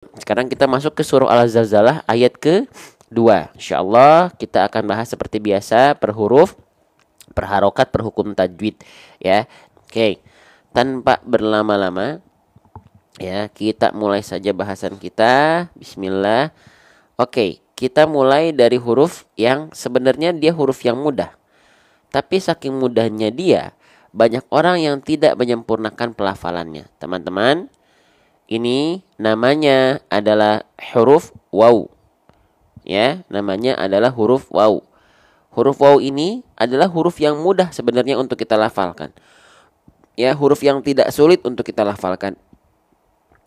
Sekarang kita masuk ke surah Al-Zalzalah ayat ke-2. Insyaallah kita akan bahas seperti biasa per huruf, per harokat, per hukum tajwid ya. Oke. Tanpa berlama-lama ya, kita mulai saja bahasan kita. Bismillah. Oke, kita mulai dari huruf yang sebenarnya dia huruf yang mudah. Tapi saking mudahnya dia, banyak orang yang tidak menyempurnakan pelafalannya. Teman-teman, ini namanya adalah huruf waw. Ya, namanya adalah huruf waw. Huruf waw ini adalah huruf yang mudah sebenarnya untuk kita lafalkan. Ya, huruf yang tidak sulit untuk kita lafalkan.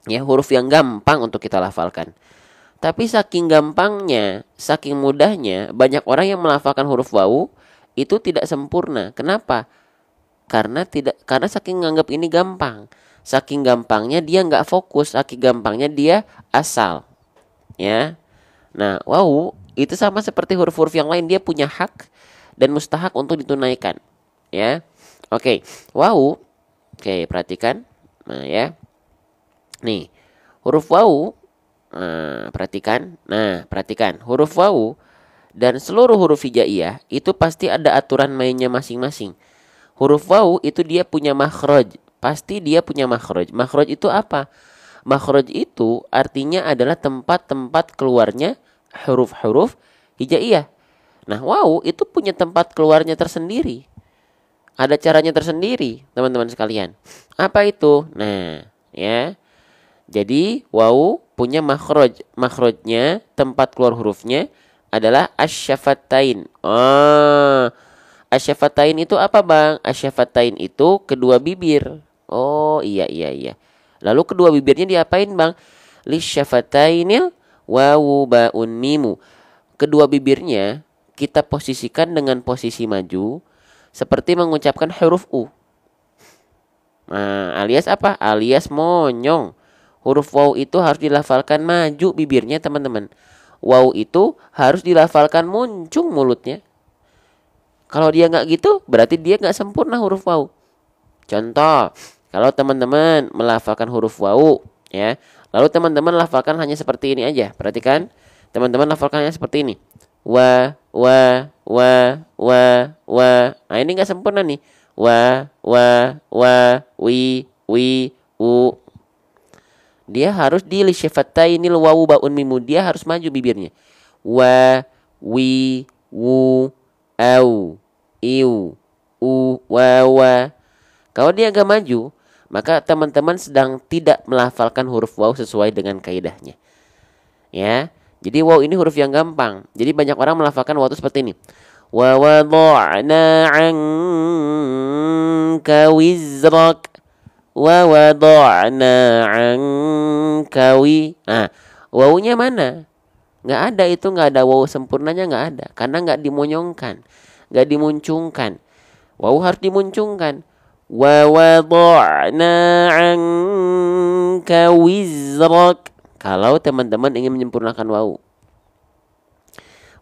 Ya, huruf yang gampang untuk kita lafalkan. Tapi saking gampangnya, saking mudahnya, banyak orang yang melafalkan huruf waw itu tidak sempurna. Kenapa? Karena saking nganggap ini gampang. Saking gampangnya dia nggak fokus, saking gampangnya dia asal. Ya. Nah, waw itu sama seperti huruf-huruf yang lain, dia punya hak dan mustahak untuk ditunaikan. Ya. Oke, waw. Oke, perhatikan. Nah, ya. Nih, huruf waw. Nah, perhatikan. Huruf waw dan seluruh huruf hijaiyah itu pasti ada aturan mainnya masing-masing. Huruf waw itu dia punya makhraj. Pasti dia punya makhraj. Makhraj itu apa? Makhraj itu artinya adalah tempat-tempat keluarnya huruf-huruf hijaiyah. Nah, waw itu punya tempat keluarnya tersendiri. Ada caranya tersendiri, teman-teman sekalian. Apa itu? Nah, ya. Jadi, waw punya makhraj. Makhrajnya, tempat keluar hurufnya adalah asyafatain. Asyafatain itu apa, Bang? Asyafatain itu kedua bibir. Oh, iya. Lalu kedua bibirnya diapain, Bang? Lisyafatainil wawu baun mimu. Kedua bibirnya kita posisikan dengan posisi maju seperti mengucapkan huruf U. Nah, alias apa? Alias monyong. Huruf waw itu harus dilafalkan maju bibirnya, teman-teman. Waw itu harus dilafalkan muncung mulutnya. Kalau dia nggak gitu, berarti dia nggak sempurna huruf waw. Contoh, kalau teman-teman melafalkan huruf waw, ya, lalu teman-teman lafalkan hanya seperti ini aja. Perhatikan, teman-teman lafalkan hanya seperti ini. Wa. Nah, ini nggak sempurna nih. Wa, wi, u. Dia harus di lisyafatainil wawu baun mimu. Dia harus maju bibirnya. Wa, wi, wu, au, iu, wa. Kalau dia agak maju, maka teman-teman sedang tidak melafalkan huruf waw sesuai dengan kaidahnya. Ya. Jadi waw ini huruf yang gampang. Jadi banyak orang melafalkan waw itu seperti ini. Wa wada'na 'anka wizrak. Wa wada'na 'anka wi. Nah, wawunya mana? Nggak ada, itu nggak ada waw sempurnanya, nggak ada. Karena nggak dimonyongkan, nggak dimuncungkan. Waw harus dimuncungkan. Wa wada'na 'anka wizrak. Kalau teman-teman ingin menyempurnakan waw.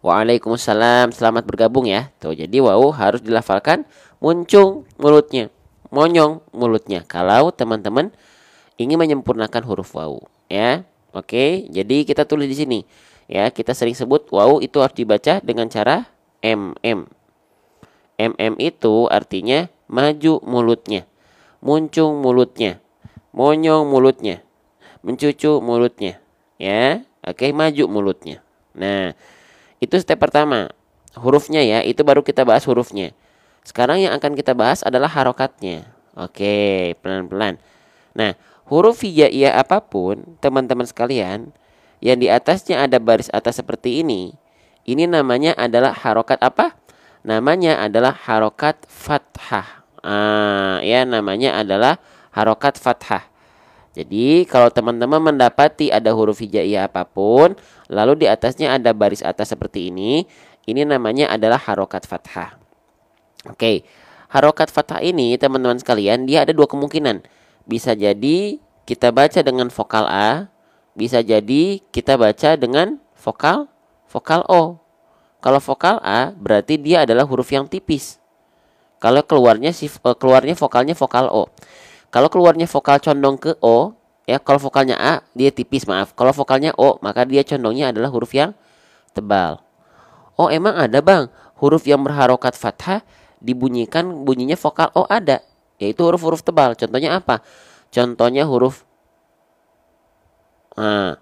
Waalaikumsalam, selamat bergabung ya. Tuh, jadi waw harus dilafalkan muncung mulutnya, monyong mulutnya. Kalau teman-teman ingin menyempurnakan huruf waw, ya. Oke, jadi kita tulis di sini. Ya, kita sering sebut waw itu harus dibaca dengan cara mm. Mm itu artinya maju mulutnya, muncung mulutnya, monyong mulutnya, mencucu mulutnya, ya. Oke, maju mulutnya. Nah, itu step pertama. Hurufnya ya, itu baru kita bahas hurufnya. Sekarang yang akan kita bahas adalah harokatnya. Oke, pelan-pelan. Nah, huruf hijaiyah apapun, teman-teman sekalian, yang di atasnya ada baris atas seperti ini namanya adalah harokat apa? Namanya adalah harokat fathah. Ya, namanya adalah harokat fathah. Jadi kalau teman-teman mendapati ada huruf hijaiyah apapun, lalu di atasnya ada baris atas seperti ini namanya adalah harokat fathah. Oke, harokat fathah ini teman-teman sekalian, dia ada dua kemungkinan. Bisa jadi kita baca dengan vokal A, bisa jadi kita baca dengan vokal O. Kalau vokal A berarti dia adalah huruf yang tipis. Kalau keluarnya vokalnya vokal O. Kalau keluarnya vokal condong ke O, Ya, kalau vokalnya A dia tipis, maaf. Kalau vokalnya O, maka dia condongnya adalah huruf yang tebal. Oh, emang ada bang huruf yang berharokat fathah dibunyikan bunyinya vokal O? Ada, yaitu huruf-huruf tebal. Contohnya apa? Contohnya huruf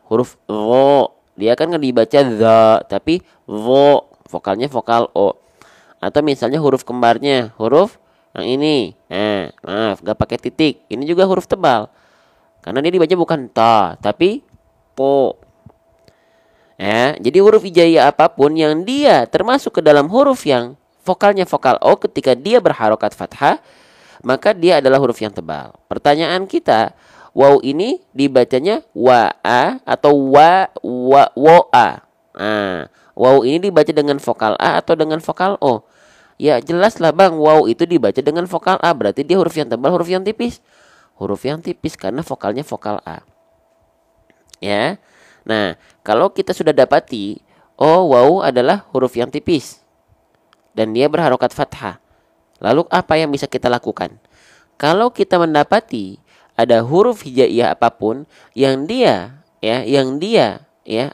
huruf ro, dia kan nggak dibaca the tapi ro, vokalnya vokal O. Atau misalnya huruf kembarnya huruf yang ini, maaf nggak pakai titik, ini juga huruf tebal karena dia dibaca bukan ta tapi po. Ya, jadi huruf hijaiyah apapun yang dia termasuk ke dalam huruf yang vokalnya vokal O, ketika dia berharokat fathah maka dia adalah huruf yang tebal. Pertanyaan kita, waw ini dibacanya wa a atau wa a? Waw ini dibaca dengan vokal A atau dengan vokal O? Ya jelas lah bang, waw itu dibaca dengan vokal A, berarti dia huruf yang tebal, huruf yang tipis. Huruf yang tipis karena vokalnya vokal A. Ya. Nah, kalau kita sudah dapati, oh waw adalah huruf yang tipis dan dia berharokat fathah. Lalu apa yang bisa kita lakukan? Kalau kita mendapati ada huruf hijaiyah apapun yang dia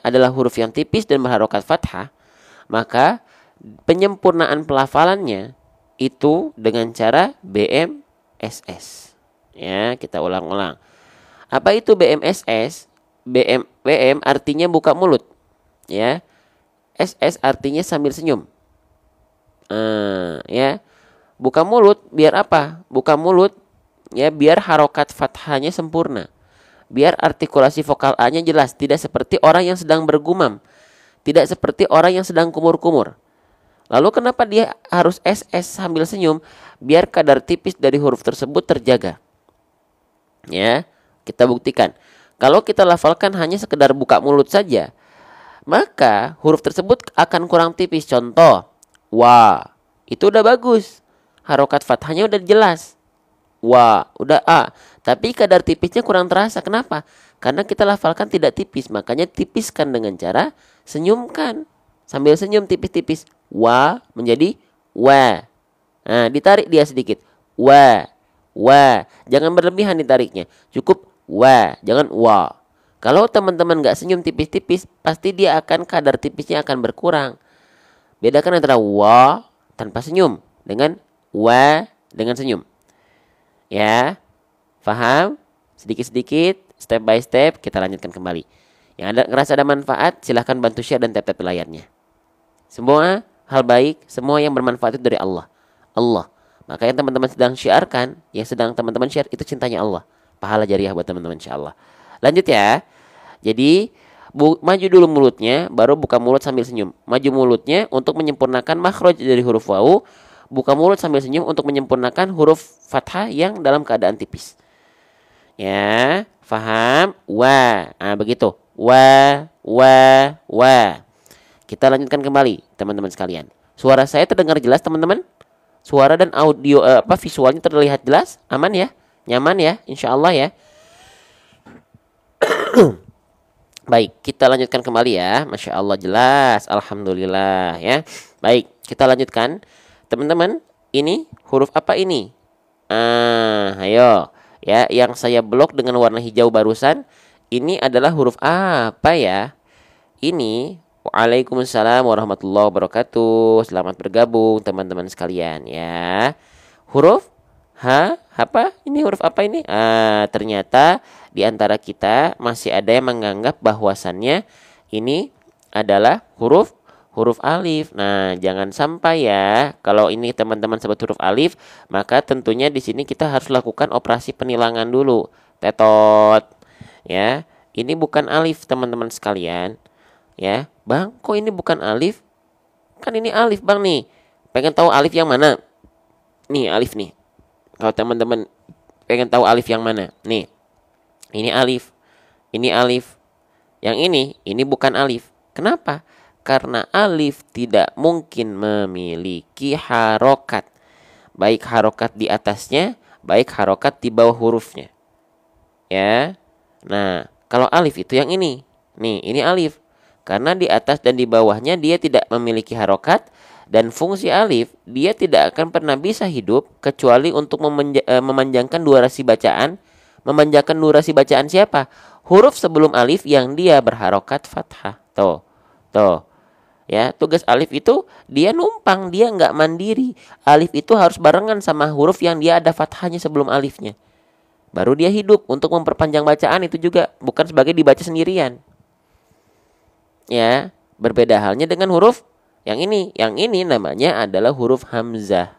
adalah huruf yang tipis dan berharokat fathah, maka penyempurnaan pelafalannya itu dengan cara BMSS. Ya, kita ulang-ulang. Apa itu BMSS? BM artinya buka mulut, ya. SS artinya sambil senyum. Ya. Buka mulut biar apa? Buka mulut ya biar harokat fathahnya sempurna. Biar artikulasi vokal A-nya jelas, tidak seperti orang yang sedang bergumam, tidak seperti orang yang sedang kumur-kumur. Lalu kenapa dia harus SS sambil senyum? Biar kadar tipis dari huruf tersebut terjaga. Ya, kita buktikan. Kalau kita lafalkan hanya sekedar buka mulut saja, maka huruf tersebut akan kurang tipis. Contoh, wa, itu udah bagus, harokat fathahnya udah jelas, wa, udah A, tapi kadar tipisnya kurang terasa. Kenapa? Karena kita lafalkan tidak tipis, makanya tipiskan dengan cara senyumkan. Sambil senyum tipis-tipis, wa menjadi wa. Nah, ditarik dia sedikit, wa, jangan berlebihan ditariknya, cukup wa, jangan wa. Kalau teman-teman gak senyum tipis-tipis, pasti dia akan kadar tipisnya akan berkurang. Bedakan antara wa tanpa senyum dengan wa dengan senyum. Ya, paham? Sedikit-sedikit, step by step, kita lanjutkan kembali. Yang ada ngerasa ada manfaat, silahkan bantu share dan tap-tap layarnya. Semua hal baik, semua yang bermanfaat itu dari Allah. Maka yang teman-teman sedang syiarkan, yang sedang teman-teman share, itu cintanya Allah. Pahala jariah buat teman-teman insyaallah. Lanjut ya. Jadi maju dulu mulutnya, baru buka mulut sambil senyum. Maju mulutnya untuk menyempurnakan makhraj dari huruf wawu. Buka mulut sambil senyum untuk menyempurnakan huruf fathah yang dalam keadaan tipis. Ya, faham? Wa. Nah, begitu. Wa. Kita lanjutkan kembali, teman-teman sekalian. Suara saya terdengar jelas, teman-teman? Suara dan audio visualnya terlihat jelas? Aman ya? Nyaman ya? Insyaallah ya. Baik, kita lanjutkan kembali ya. Masya Allah jelas, alhamdulillah ya. Baik, kita lanjutkan. Teman-teman, ini huruf apa ini? Ayo. Ya, yang saya blok dengan warna hijau barusan, ini adalah huruf apa ya? Ini, waalaikumsalam warahmatullahi wabarakatuh. Selamat bergabung teman-teman sekalian ya. Huruf apa? Ini huruf apa ini? Ternyata di antara kita masih ada yang menganggap bahwasannya ini adalah huruf alif. Nah, jangan sampai ya kalau ini teman-teman sebut huruf alif, maka tentunya di sini kita harus lakukan operasi penilangan dulu. Tetot. Ya, ini bukan alif teman-teman sekalian. Ya, Bang, kok ini bukan alif? Kan ini alif, Bang nih. Pengen tahu alif yang mana? Nih, alif nih. Kalau teman-teman pengen tahu alif yang mana? Nih. Ini alif. Ini alif. Yang ini bukan alif. Kenapa? Karena alif tidak mungkin memiliki harokat. Baik harokat di atasnya, baik harokat di bawah hurufnya. Ya. Nah, kalau alif itu yang ini. Nih, ini alif. Karena di atas dan di bawahnya dia tidak memiliki harokat. Dan fungsi alif, dia tidak akan pernah bisa hidup kecuali untuk memanjangkan durasi bacaan Memanjakan durasi bacaan siapa? Huruf sebelum alif yang dia berharokat fathah. Tuh. Tuh. Ya, tugas alif itu dia numpang, dia nggak mandiri. Alif itu harus barengan sama huruf yang dia ada fathahnya sebelum alifnya. Baru dia hidup. Untuk memperpanjang bacaan itu juga bukan sebagai dibaca sendirian. Ya, berbeda halnya dengan huruf yang ini. Yang ini namanya adalah huruf hamzah.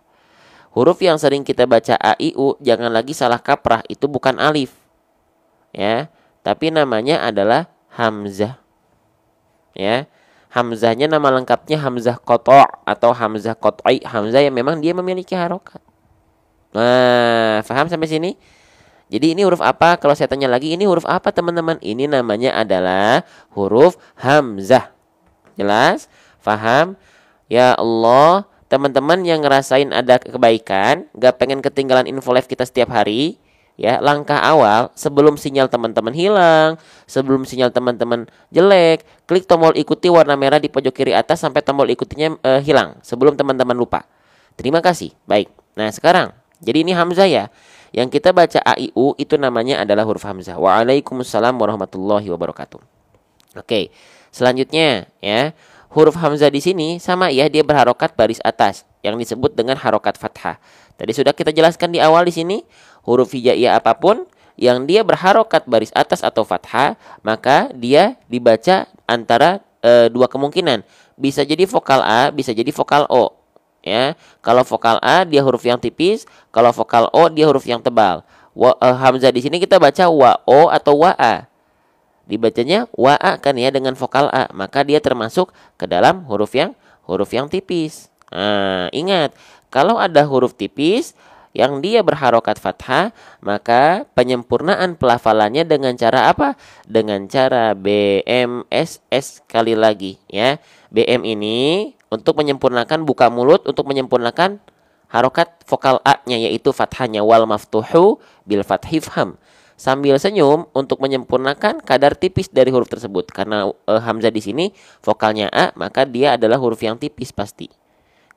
Huruf yang sering kita baca a, i, u, jangan lagi salah kaprah, itu bukan alif. Ya, tapi namanya adalah hamzah. Ya. Hamzahnya nama lengkapnya hamzah qata' atau hamzah qat'i, hamzah yang memang dia memiliki harokat. Nah, paham sampai sini? Jadi ini huruf apa? Kalau saya tanya lagi, ini huruf apa teman-teman? Ini namanya adalah huruf hamzah. Jelas? Paham? Ya Allah, teman-teman yang ngerasain ada kebaikan, gak pengen ketinggalan info live kita setiap hari, ya, langkah awal sebelum sinyal teman-teman hilang, sebelum sinyal teman-teman jelek, klik tombol ikuti warna merah di pojok kiri atas sampai tombol ikutinya hilang sebelum teman-teman lupa. Terima kasih. Baik. Nah, sekarang jadi ini hamzah ya. Yang kita baca a, i, u itu namanya adalah huruf hamzah. Waalaikumsalam warahmatullahi wabarakatuh. Oke. Selanjutnya ya, huruf hamzah di sini sama ya, dia berharokat baris atas yang disebut dengan harokat fathah. Tadi sudah kita jelaskan di awal di sini. Huruf hijaiyah apapun yang dia berharokat baris atas atau fathah, maka dia dibaca antara dua kemungkinan. Bisa jadi vokal A, bisa jadi vokal O. Ya, kalau vokal A dia huruf yang tipis, kalau vokal O dia huruf yang tebal. Hamzah di sini kita baca wa o atau wa a. Dibacanya wa a kan ya dengan vokal A, maka dia termasuk ke dalam huruf yang tipis. Nah, ingat, kalau ada huruf tipis yang dia berharokat fathah, maka penyempurnaan pelafalannya dengan cara apa? Dengan cara BMSS sekali lagi ya. BM ini untuk menyempurnakan buka mulut, untuk menyempurnakan harokat vokal A-nya yaitu fathahnya, wal maftuhu bil fathifham. Sambil senyum untuk menyempurnakan kadar tipis dari huruf tersebut. Karena hamzah di sini vokalnya A, maka dia adalah huruf yang tipis pasti.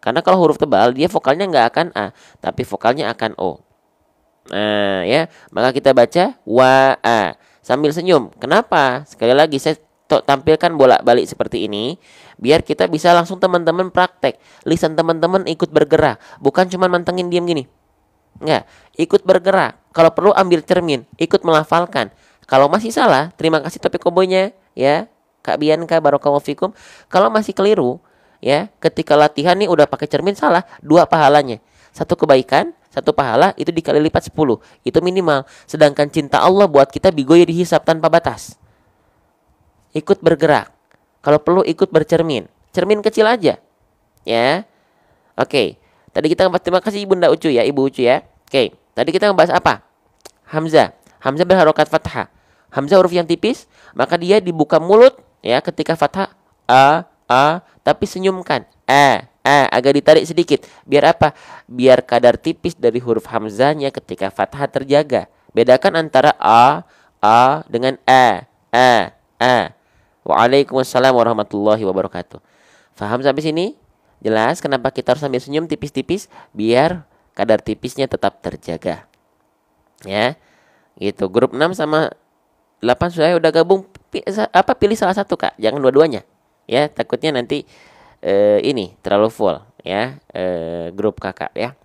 Karena kalau huruf tebal dia vokalnya nggak akan A, tapi vokalnya akan O. Nah ya, maka kita baca wa a sambil senyum. Kenapa? Sekali lagi saya tampilkan bolak-balik seperti ini biar kita bisa langsung teman-teman praktek. Lisan teman-teman ikut bergerak, bukan cuma mantengin diam gini. Enggak, ikut bergerak. Kalau perlu ambil cermin, ikut melafalkan. Kalau masih salah, terima kasih topik koboynya ya, Kak Bianca, barakallahu fikum. Kalau masih keliru, ya, ketika latihan nih udah pakai cermin salah, 2 pahalanya. 1 kebaikan, 1 pahala, itu dikali lipat 10. Itu minimal. Sedangkan cinta Allah buat kita bigoya dihisap tanpa batas. Ikut bergerak. Kalau perlu ikut bercermin. Cermin kecil aja. Ya. Oke. Tadi kita ngebahas, terima kasih Bunda Ucu ya, Ibu Ucu ya. Oke. Tadi kita ngebahas apa? Hamzah. Hamzah berharokat fathah. Hamzah huruf yang tipis, maka dia dibuka mulut ya ketika fathah a, tapi senyumkan. Agak ditarik sedikit. Biar apa? Biar kadar tipis dari huruf hamzahnya ketika fathah terjaga. Bedakan antara a dengan a. Waalaikumsalam warahmatullahi wabarakatuh. Faham sampai sini? Jelas kenapa kita harus sambil senyum tipis-tipis biar kadar tipisnya tetap terjaga. Ya. Gitu. Grup 6 sama 8 sudah udah gabung, pilih salah satu Kak, jangan dua-duanya. Ya, takutnya nanti ini terlalu full ya, grup Kakak ya.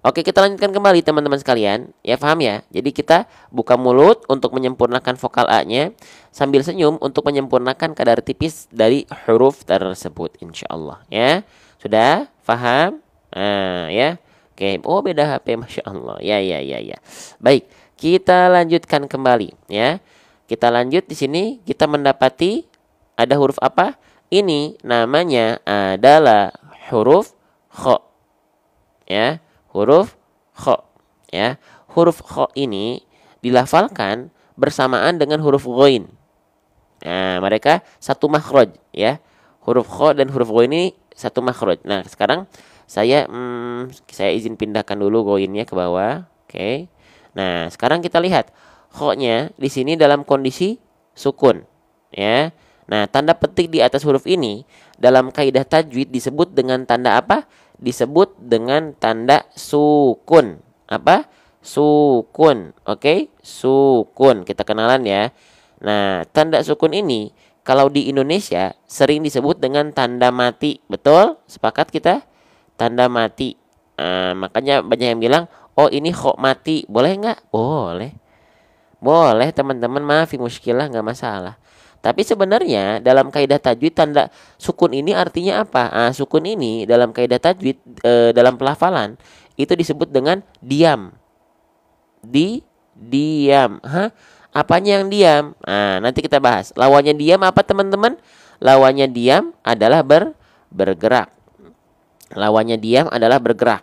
Oke, kita lanjutkan kembali teman-teman sekalian. Ya, paham ya? Jadi kita buka mulut untuk menyempurnakan vokal A-nya, sambil senyum untuk menyempurnakan kadar tipis dari huruf tersebut insyaallah ya. Sudah paham? Nah, ya. Oke, oh beda HP, Masya Allah. Ya. Baik, kita lanjutkan kembali ya. Kita lanjut di sini, kita mendapati ada huruf apa? Ini namanya adalah huruf kha. Ya, huruf kha. Ya, huruf kha ini dilafalkan bersamaan dengan huruf ghain. Nah, mereka satu makhraj ya. Huruf kha dan huruf ghain ini satu makhraj. Nah, sekarang saya izin pindahkan dulu ghainnya ke bawah. Oke. Nah, sekarang kita lihat kha-nya di sini dalam kondisi sukun ya. Nah, tanda petik di atas huruf ini dalam kaidah tajwid disebut dengan tanda apa? Disebut dengan tanda sukun. Apa? Sukun. Oke, sukun. Kita kenalan ya. Nah, tanda sukun ini kalau di Indonesia sering disebut dengan tanda mati. Betul? Sepakat kita? Tanda mati. Makanya banyak yang bilang, oh ini kok mati. Boleh nggak? Boleh. Boleh teman-teman, maafi muskilah, nggak masalah. Tapi sebenarnya dalam kaidah tajwid tanda sukun ini artinya apa? Sukun ini dalam kaidah tajwid dalam pelafalan itu disebut dengan diam. Diam. Apanya yang diam? Nanti kita bahas. Lawannya diam apa teman-teman? Lawannya diam adalah bergerak. Lawannya diam adalah bergerak.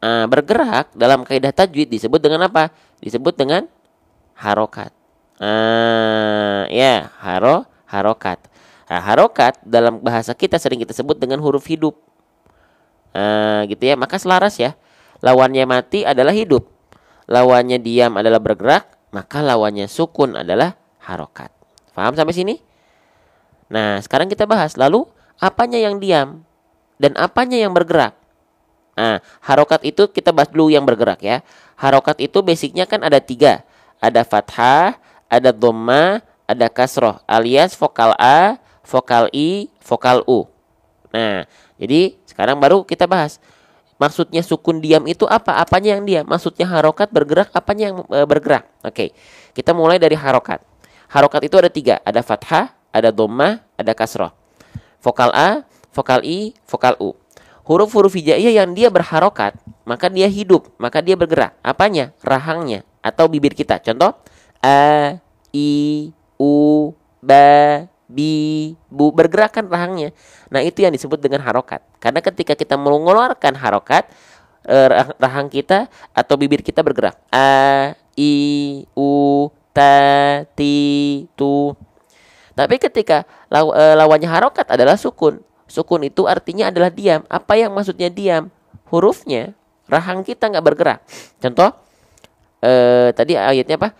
Bergerak dalam kaidah tajwid disebut dengan apa? Disebut dengan harokat. Ya, harokat. Harokat dalam bahasa kita sering kita sebut dengan huruf hidup. Gitu ya. Maka selaras ya. Lawannya mati adalah hidup. Lawannya diam adalah bergerak. Maka lawannya sukun adalah harokat. Paham sampai sini? Nah, sekarang kita bahas. Lalu, apanya yang diam? Dan apanya yang bergerak? Harokat itu kita bahas dulu yang bergerak ya. Harokat itu basicnya kan ada 3. Ada fathah, ada dhamma, ada kasroh, alias vokal A, vokal I, vokal U. Nah, jadi sekarang baru kita bahas. Maksudnya sukun diam itu apa? Apanya yang diam? Maksudnya harokat bergerak, apanya yang bergerak? Oke, kita mulai dari harokat. Harokat itu ada 3. Ada fathah, ada dhamma, ada kasroh. Vokal A, vokal I, vokal U. Huruf-huruf hijaiyah yang dia berharokat, maka dia hidup, maka dia bergerak. Apanya? Rahangnya atau bibir kita. Contoh, A, I, U, Ba, Bi, Bu. Bergerak kan rahangnya. Nah, itu yang disebut dengan harokat. Karena ketika kita mengeluarkan harokat, rahang kita atau bibir kita bergerak. A, I, U, Ta, Ti, Tu. Tapi ketika lawannya harokat adalah sukun. Sukun itu artinya adalah diam. Apa yang maksudnya diam? Hurufnya, rahang kita nggak bergerak. Contoh, tadi ayatnya apa?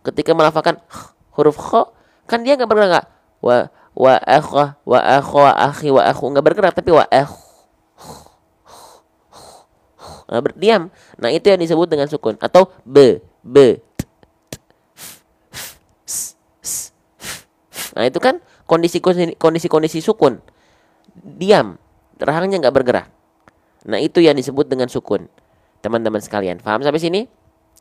Ketika melafalkan huruf kho, kan dia nggak bergerak. Wa akhi wa akhu nggak bergerak, tapi berdiam. Nah, itu yang disebut dengan sukun. Atau nah, itu kan kondisi sukun. Diam, rahangnya nggak bergerak. Nah, itu yang disebut dengan sukun. Teman-teman sekalian, paham sampai sini?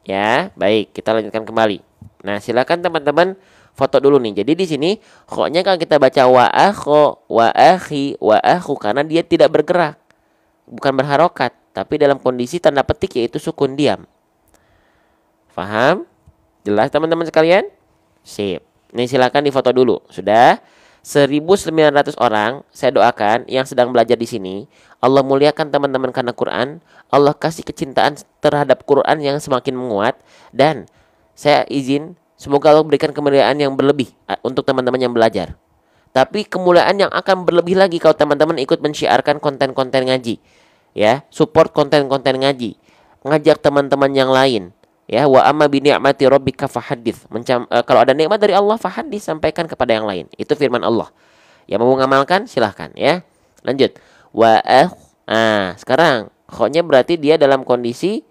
Ya, baik, kita lanjutkan kembali. Nah, silakan teman-teman foto dulu nih. Jadi di sini kho-nya kalau kita baca wa akho, wa akhi, wa akhu karena dia tidak bergerak. Bukan berharokat, tapi dalam kondisi tanda petik yaitu sukun diam. Paham? Jelas teman-teman sekalian? Sip. Nih silakan difoto dulu. Sudah? 1.900 orang saya doakan yang sedang belajar di sini, Allah muliakan teman-teman karena Quran, Allah kasih kecintaan terhadap Quran yang semakin menguat, dan saya izin semoga Allah berikan kemuliaan yang berlebih untuk teman-teman yang belajar. Tapi kemuliaan yang akan berlebih lagi kalau teman-teman ikut mensyiarkan konten-konten ngaji. Ya, support konten-konten ngaji. Ngajak teman-teman yang lain. Ya, wa amma bi ni'mati rabbika fahaddits. Kalau ada nikmat dari Allah fahaddits, sampaikan kepada yang lain. Itu firman Allah. Yang mau mengamalkan silahkan ya. Lanjut. Sekarang kho-nya berarti dia dalam kondisi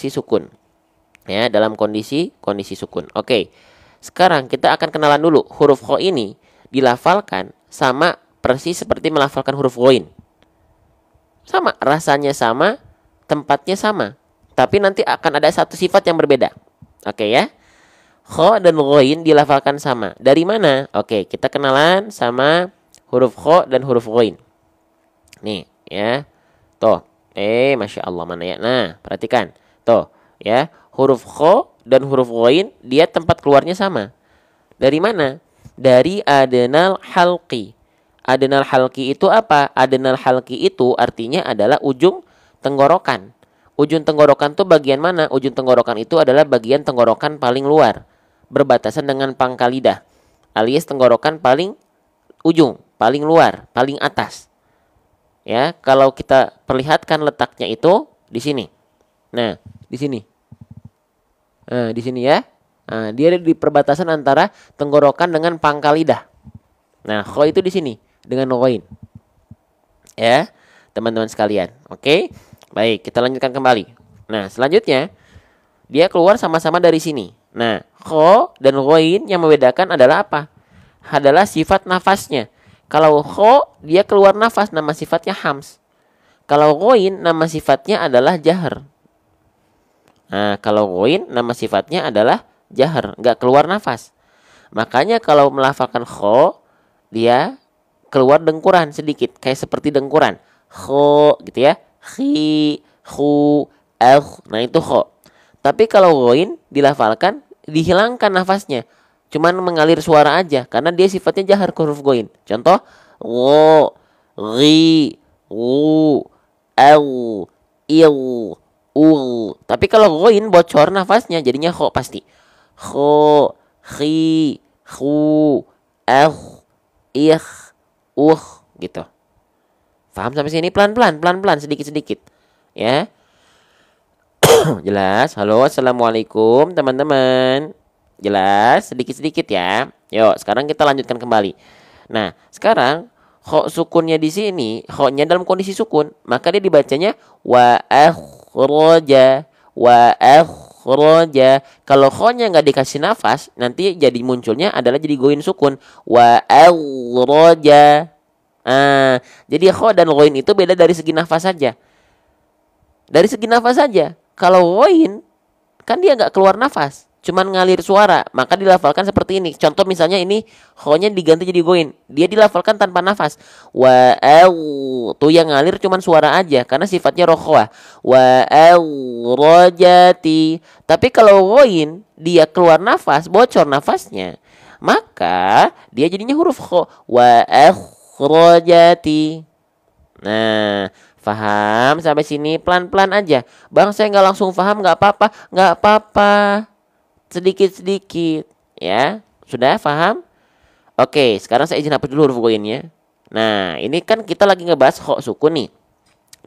sukun. Ya, dalam kondisi sukun. Oke. Sekarang kita akan kenalan dulu. Huruf kho ini dilafalkan sama persis seperti melafalkan huruf ghain. Sama, rasanya sama, tempatnya sama. Tapi nanti akan ada satu sifat yang berbeda. Oke ya. Kho dan ghain dilafalkan sama. Dari mana? Oke, kita kenalan sama huruf kho dan huruf ghain. Nih, ya. Tuh. Masya Allah, mana ya? Nah, perhatikan. Tuh, ya. Huruf kho dan huruf ghain dia tempat keluarnya sama. Dari mana? Dari adnal halqi. Adnal halqi itu apa? Adnal halqi itu artinya adalah ujung tenggorokan. Ujung tenggorokan itu bagian mana? Ujung tenggorokan itu adalah bagian tenggorokan paling luar, berbatasan dengan pangkal lidah, alias tenggorokan paling ujung, paling luar, paling atas. Ya, kalau kita perlihatkan letaknya itu di sini. Nah, di sini. Nah, di sini ya. Nah, dia di perbatasan antara tenggorokan dengan pangkal lidah. Nah, kho itu di sini dengan ghain. Ya, teman-teman sekalian. Oke. Baik, kita lanjutkan kembali. Nah, selanjutnya dia keluar sama-sama dari sini. Nah, kho dan ghoin yang membedakan adalah apa? Adalah sifat nafasnya. Kalau kho dia keluar nafas, nama sifatnya hams. Kalau ghoin nama sifatnya adalah jahar. Nah, kalau ghoin nama sifatnya adalah jahar, nggak keluar nafas. Makanya kalau melafalkan kho dia keluar dengkuran sedikit, kayak seperti dengkuran. Kho gitu ya. Khi, khu, nah itu kho. Tapi kalau ghoin dilafalkan dihilangkan nafasnya. Cuman mengalir suara aja karena dia sifatnya jahar huruf ghoin. Contoh wo, ri, wu, au, il, ul. Tapi kalau ghoin bocor nafasnya jadinya kho pasti. Kho, khi, khu, ih, gitu. Paham sampai sini? Pelan-pelan, sedikit-sedikit. Ya. Jelas? Halo, assalamualaikum teman-teman. Jelas? Sedikit-sedikit ya. Yuk, sekarang kita lanjutkan kembali. Nah, sekarang kho sukunnya di sini, kho-nya dalam kondisi sukun, maka dia dibacanya wa akhraja, wa akhraja. Kalau kho-nya nggak dikasih nafas, nanti jadi munculnya adalah jadi goin sukun, wa akhraja. Jadi kho dan ghoin itu beda dari segi nafas saja. Dari segi nafas saja. Kalau ghoin kan dia nggak keluar nafas, cuman ngalir suara, maka dilafalkan seperti ini. Contoh misalnya ini kho-nya diganti jadi ghoin, dia dilafalkan tanpa nafas. Wa tuh yang ngalir cuman suara aja karena sifatnya rokhwah. Wa rojati. Tapi kalau ghoin dia keluar nafas, bocor nafasnya, maka dia jadinya huruf kho. Wa akhrajati. Nah, paham sampai sini? Pelan-pelan aja. Bang, saya nggak langsung paham, nggak apa-apa, nggak apa-apa. Sedikit-sedikit, ya. Sudah paham? Oke, sekarang saya izin hapus dulu huruf goinnya. Nah, ini kan kita lagi ngebahas kho sukun nih.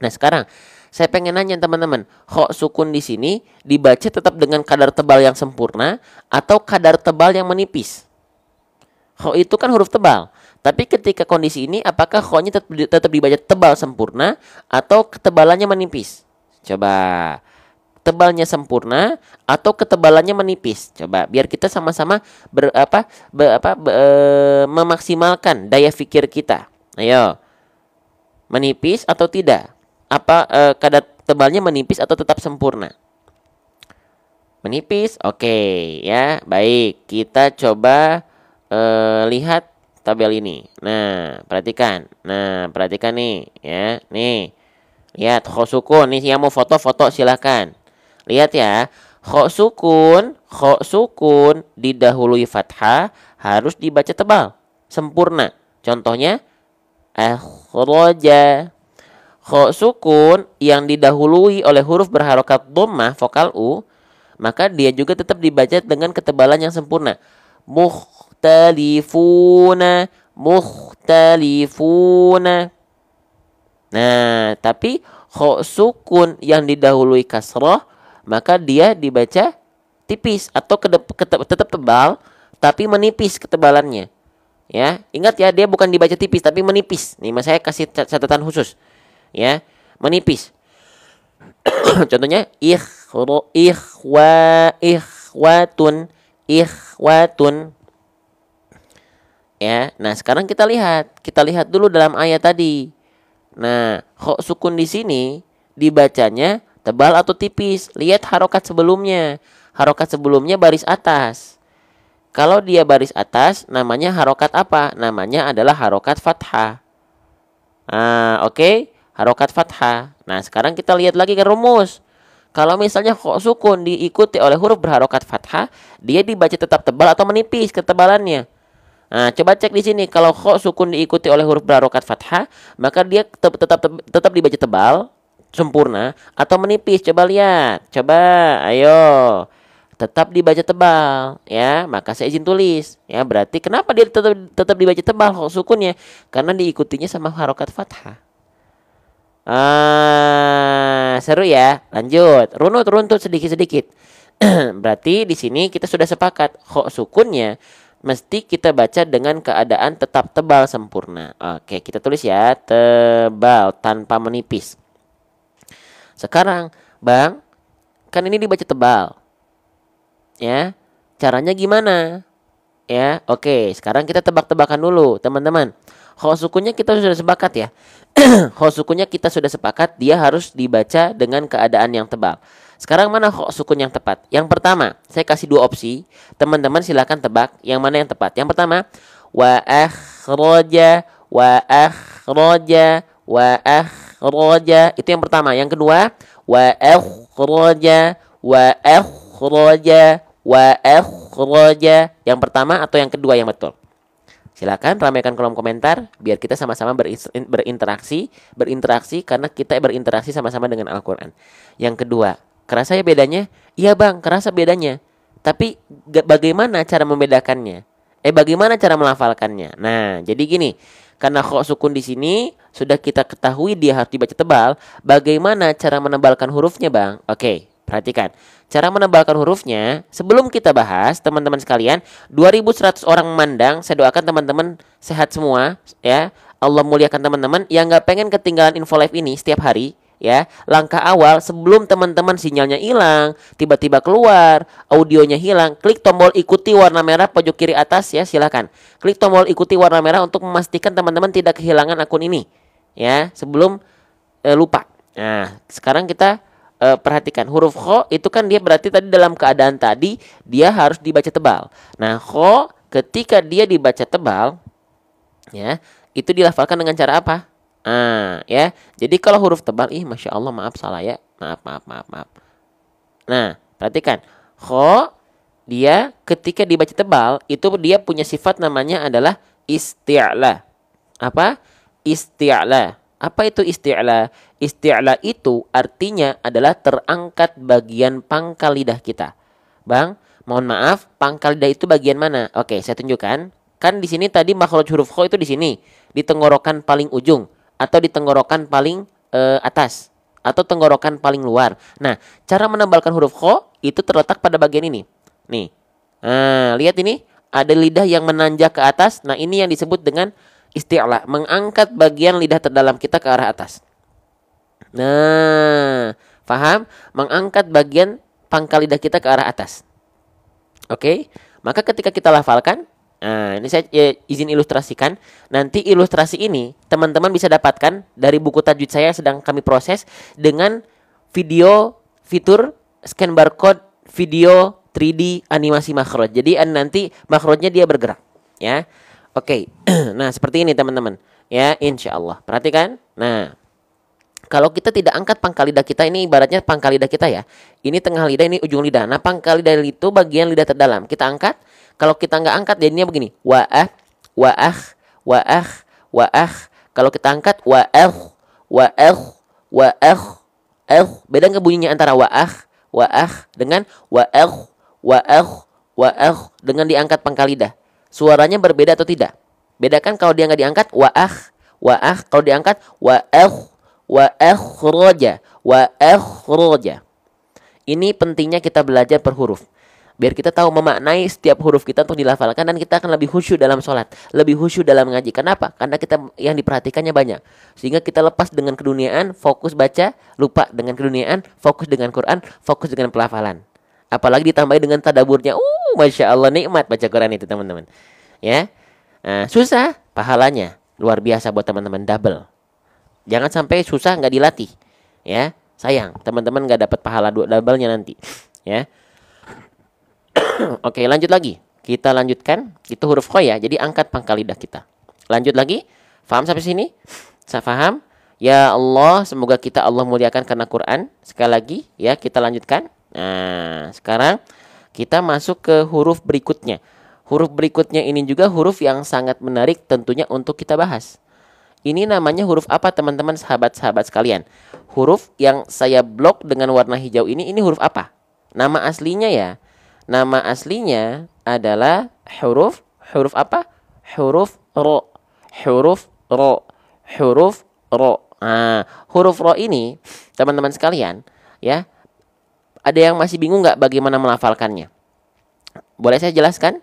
Nah, sekarang saya pengen nanya teman-teman, kho sukun di sini dibaca tetap dengan kadar tebal yang sempurna atau kadar tebal yang menipis? Kho itu kan huruf tebal. Tapi ketika kondisi ini apakah kho-nya tetap dibaca tebal sempurna atau ketebalannya menipis? Coba. Tebalnya sempurna atau ketebalannya menipis? Coba biar kita sama-sama memaksimalkan daya pikir kita. Ayo. Menipis atau tidak? Apa kadar tebalnya menipis atau tetap sempurna? Menipis. Oke, ya. Baik, kita coba lihat tabel ini. Nah, perhatikan. Nah, perhatikan nih, ya. Nih. Lihat kho sukun. Nih yang mau foto-foto silahkan. Lihat ya. Kho sukun didahului fathah harus dibaca tebal, sempurna. Contohnya akhraja. Kho sukun yang didahului oleh huruf berharokat dhammah vokal u, maka dia juga tetap dibaca dengan ketebalan yang sempurna. Mukhtalifuna. Nah, tapi kho sukun yang didahului kasroh, maka dia dibaca tipis atau tetap tebal tapi menipis ketebalannya. Ya, ingat ya, dia bukan dibaca tipis tapi menipis. Nih, mas saya kasih catatan khusus. Ya, menipis. Contohnya ikhwatun. Ya, nah sekarang kita lihat dulu dalam ayat tadi. Nah, kho sukun di sini dibacanya tebal atau tipis. Lihat harokat sebelumnya. Harokat sebelumnya baris atas. Kalau dia baris atas, namanya harokat apa? Namanya adalah harokat fathah. Oke. Harokat fathah. Nah, sekarang kita lihat lagi ke rumus. Kalau misalnya kho sukun diikuti oleh huruf berharokat fathah, dia dibaca tetap tebal atau menipis ketebalannya. Nah, coba cek di sini. Kalau kho sukun diikuti oleh huruf berharokat fathah, maka dia tetap dibaca tebal, sempurna atau menipis. Coba lihat. Coba, ayo. Tetap dibaca tebal, ya. Maka saya izin tulis, ya. Berarti kenapa dia tetap dibaca tebal kho sukunnya? Karena diikutinya sama harokat fathah. Seru ya. Lanjut. Runtut sedikit-sedikit. Berarti di sini kita sudah sepakat kho sukunnya mesti kita baca dengan keadaan tetap tebal sempurna. Oke, kita tulis ya, tebal tanpa menipis. Sekarang, Bang, kan ini dibaca tebal. Ya. Caranya gimana? Ya, oke. Sekarang kita tebak-tebakan dulu, teman-teman. Kho sukunnya kita sudah sepakat ya. Kho sukunnya kita sudah sepakat, dia harus dibaca dengan keadaan yang tebal. Sekarang mana kho sukun yang tepat? Yang pertama, saya kasih dua opsi. Teman-teman silakan tebak yang mana yang tepat. Yang pertama, wa akhraja, wa akhraja, wa akhraja. Itu yang pertama. Yang kedua, wa akhraja, wa akhraja, wa akhraja. Yang pertama atau yang kedua yang betul? Silakan ramaikan kolom komentar biar kita sama-sama berinteraksi karena kita berinteraksi sama-sama dengan Al-Qur'an. Yang kedua, kerasa ya bedanya? Iya, Bang, kerasa bedanya. Tapi bagaimana cara membedakannya? Bagaimana cara melafalkannya? Nah, jadi gini, karena kho sukun di sini sudah kita ketahui dia harus dibaca tebal, bagaimana cara menebalkan hurufnya, Bang? Oke, perhatikan. Cara menebalkan hurufnya, sebelum kita bahas, teman-teman sekalian, 2100 orang memandang, saya doakan teman-teman sehat semua, ya. Allah muliakan teman-teman yang nggak pengen ketinggalan info live ini setiap hari, ya. Langkah awal sebelum teman-teman sinyalnya hilang, tiba-tiba keluar, audionya hilang, klik tombol ikuti warna merah pojok kiri atas ya, silakan. Klik tombol ikuti warna merah untuk memastikan teman-teman tidak kehilangan akun ini, ya, sebelum lupa. Nah, sekarang kita perhatikan huruf kho itu kan dia berarti tadi dalam keadaan tadi dia harus dibaca tebal. Nah, kho ketika dia dibaca tebal, ya, itu dilafalkan dengan cara apa? Ya. Jadi kalau huruf tebal, masya Allah, maaf salah ya, maaf. Nah, perhatikan kho dia ketika dibaca tebal itu dia punya sifat namanya adalah isti'la. Apa? Isti'la. Apa itu isti'la? Isti'la itu artinya adalah terangkat bagian pangkal lidah kita. Bang, mohon maaf, pangkal lidah itu bagian mana? Oke, saya tunjukkan. Kan di sini tadi makhraj huruf kho itu di sini, di tenggorokan paling ujung atau di tenggorokan paling atas atau tenggorokan paling luar. Nah, cara menebalkan huruf kho itu terletak pada bagian ini. Nih. Nah, lihat ini, ada lidah yang menanjak ke atas. Nah, ini yang disebut dengan isti'la, mengangkat bagian lidah terdalam kita ke arah atas. Nah, paham? Mengangkat bagian pangkal lidah kita ke arah atas. Oke? Maka ketika kita lafalkan, nah ini saya izin ilustrasikan. Nanti ilustrasi ini teman-teman bisa dapatkan dari buku tajwid saya yang sedang kami proses dengan video fitur scan barcode video 3D animasi makhraj. Jadi nanti makhrajnya dia bergerak, ya. Oke, nah seperti ini teman-teman, ya, insya Allah. Perhatikan, nah kalau kita tidak angkat pangkal lidah kita, ini ibaratnya pangkal lidah kita ya. Ini tengah lidah, ini ujung lidah. Nah pangkal lidah itu bagian lidah terdalam. Kita angkat, kalau kita nggak angkat jadinya begini. Wa'ah, wa'ah, wa'ah, wa'ah. Kalau kita angkat, wa'ah, wa'ah, wa'ah, beda nggak bunyinya antara wa'ah, wa'ah dengan wa'ah, wa'ah, wa'ah dengan diangkat pangkal lidah. Suaranya berbeda atau tidak? Bedakan kalau dia nggak diangkat wa'ah, wa'ah. Kalau diangkat wa'ah, wa'akhraja, wa'akhraja. Ini pentingnya kita belajar per huruf. Biar kita tahu memaknai setiap huruf kita untuk dilafalkan dan kita akan lebih khusyuk dalam sholat, lebih khusyuk dalam ngaji. Kenapa? Karena kita yang diperhatikannya banyak. Sehingga kita lepas dengan keduniaan, fokus baca, lupa dengan keduniaan, fokus dengan Quran, fokus dengan pelafalan. Apalagi ditambah dengan tadaburnya. Masya Allah, nikmat baca Quran itu teman-teman. Ya, nah, susah, pahalanya luar biasa buat teman-teman, double. Jangan sampai susah nggak dilatih, ya. Sayang, teman-teman nggak dapat pahala double-nya nanti, ya. Oke, lanjut lagi. Kita lanjutkan. Itu huruf kho ya. Jadi angkat pangkal lidah kita. Lanjut lagi. Faham sampai sini? Saya paham. Ya Allah, semoga kita Allah muliakan karena Quran. Sekali lagi, ya, kita lanjutkan. Nah, sekarang kita masuk ke huruf berikutnya. Huruf berikutnya ini juga huruf yang sangat menarik tentunya untuk kita bahas. Ini namanya huruf apa teman-teman sahabat-sahabat sekalian? Huruf yang saya blok dengan warna hijau ini huruf apa? Nama aslinya ya. Nama aslinya adalah huruf apa? Huruf ro. Huruf ro. Huruf ro. Nah, huruf ro ini teman-teman sekalian, ya. Ada yang masih bingung nggak bagaimana melafalkannya? Boleh saya jelaskan?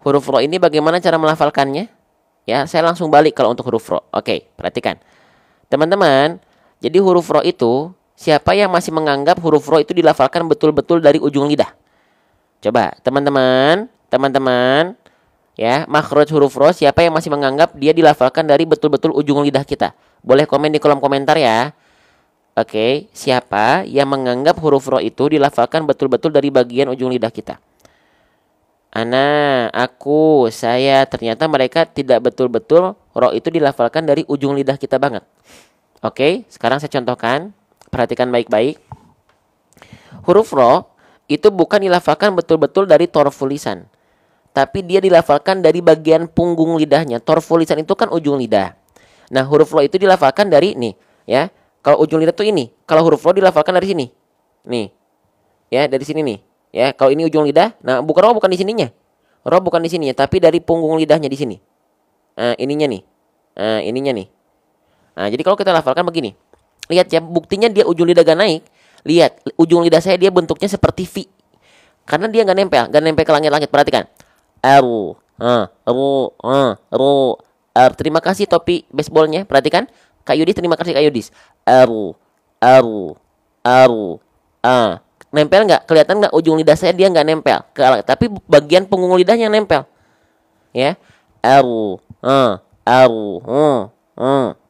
Huruf ro ini bagaimana cara melafalkannya? Ya, saya langsung balik kalau untuk huruf ro. Oke, perhatikan. Teman-teman, jadi huruf ro itu Siapa yang masih menganggap huruf ro itu dilafalkan betul-betul dari ujung lidah? Coba teman-teman ya, makhraj huruf ro siapa yang masih menganggap dia dilafalkan dari betul-betul ujung lidah kita? Boleh komen di kolom komentar ya. Oke, siapa yang menganggap huruf ro itu dilafalkan betul-betul dari bagian ujung lidah kita? Ana, aku, saya, ternyata mereka tidak betul-betul ro itu dilafalkan dari ujung lidah kita banget. Oke, sekarang saya contohkan. Perhatikan baik-baik. Huruf ro itu bukan dilafalkan betul-betul dari torful lisan, tapi dia dilafalkan dari bagian punggung lidahnya. Torful lisan itu kan ujung lidah. Nah, huruf ro itu dilafalkan dari nih, ya. Kalau ujung lidah tuh ini, kalau huruf ro dilafalkan dari sini. Nih. Ya, dari sini nih. Ya, kalau ini ujung lidah, nah bukan ro bukan di sininya. Ro bukan di sininya, tapi dari punggung lidahnya di sini. Nah, ininya nih. Nah, ininya nih. Nah, jadi kalau kita lafalkan begini. Lihat ya, buktinya dia ujung lidah gak naik. Lihat, ujung lidah saya dia bentuknya seperti V. Karena dia gak nempel ke langit-langit. Perhatikan. R, R. Terima kasih topi baseballnya. Perhatikan. Kak Yudis, terima kasih Kak Yudis. R. Nempel nggak? Kelihatan nggak ujung lidah saya dia nggak nempel tapi bagian punggung lidahnya yang nempel. Ya.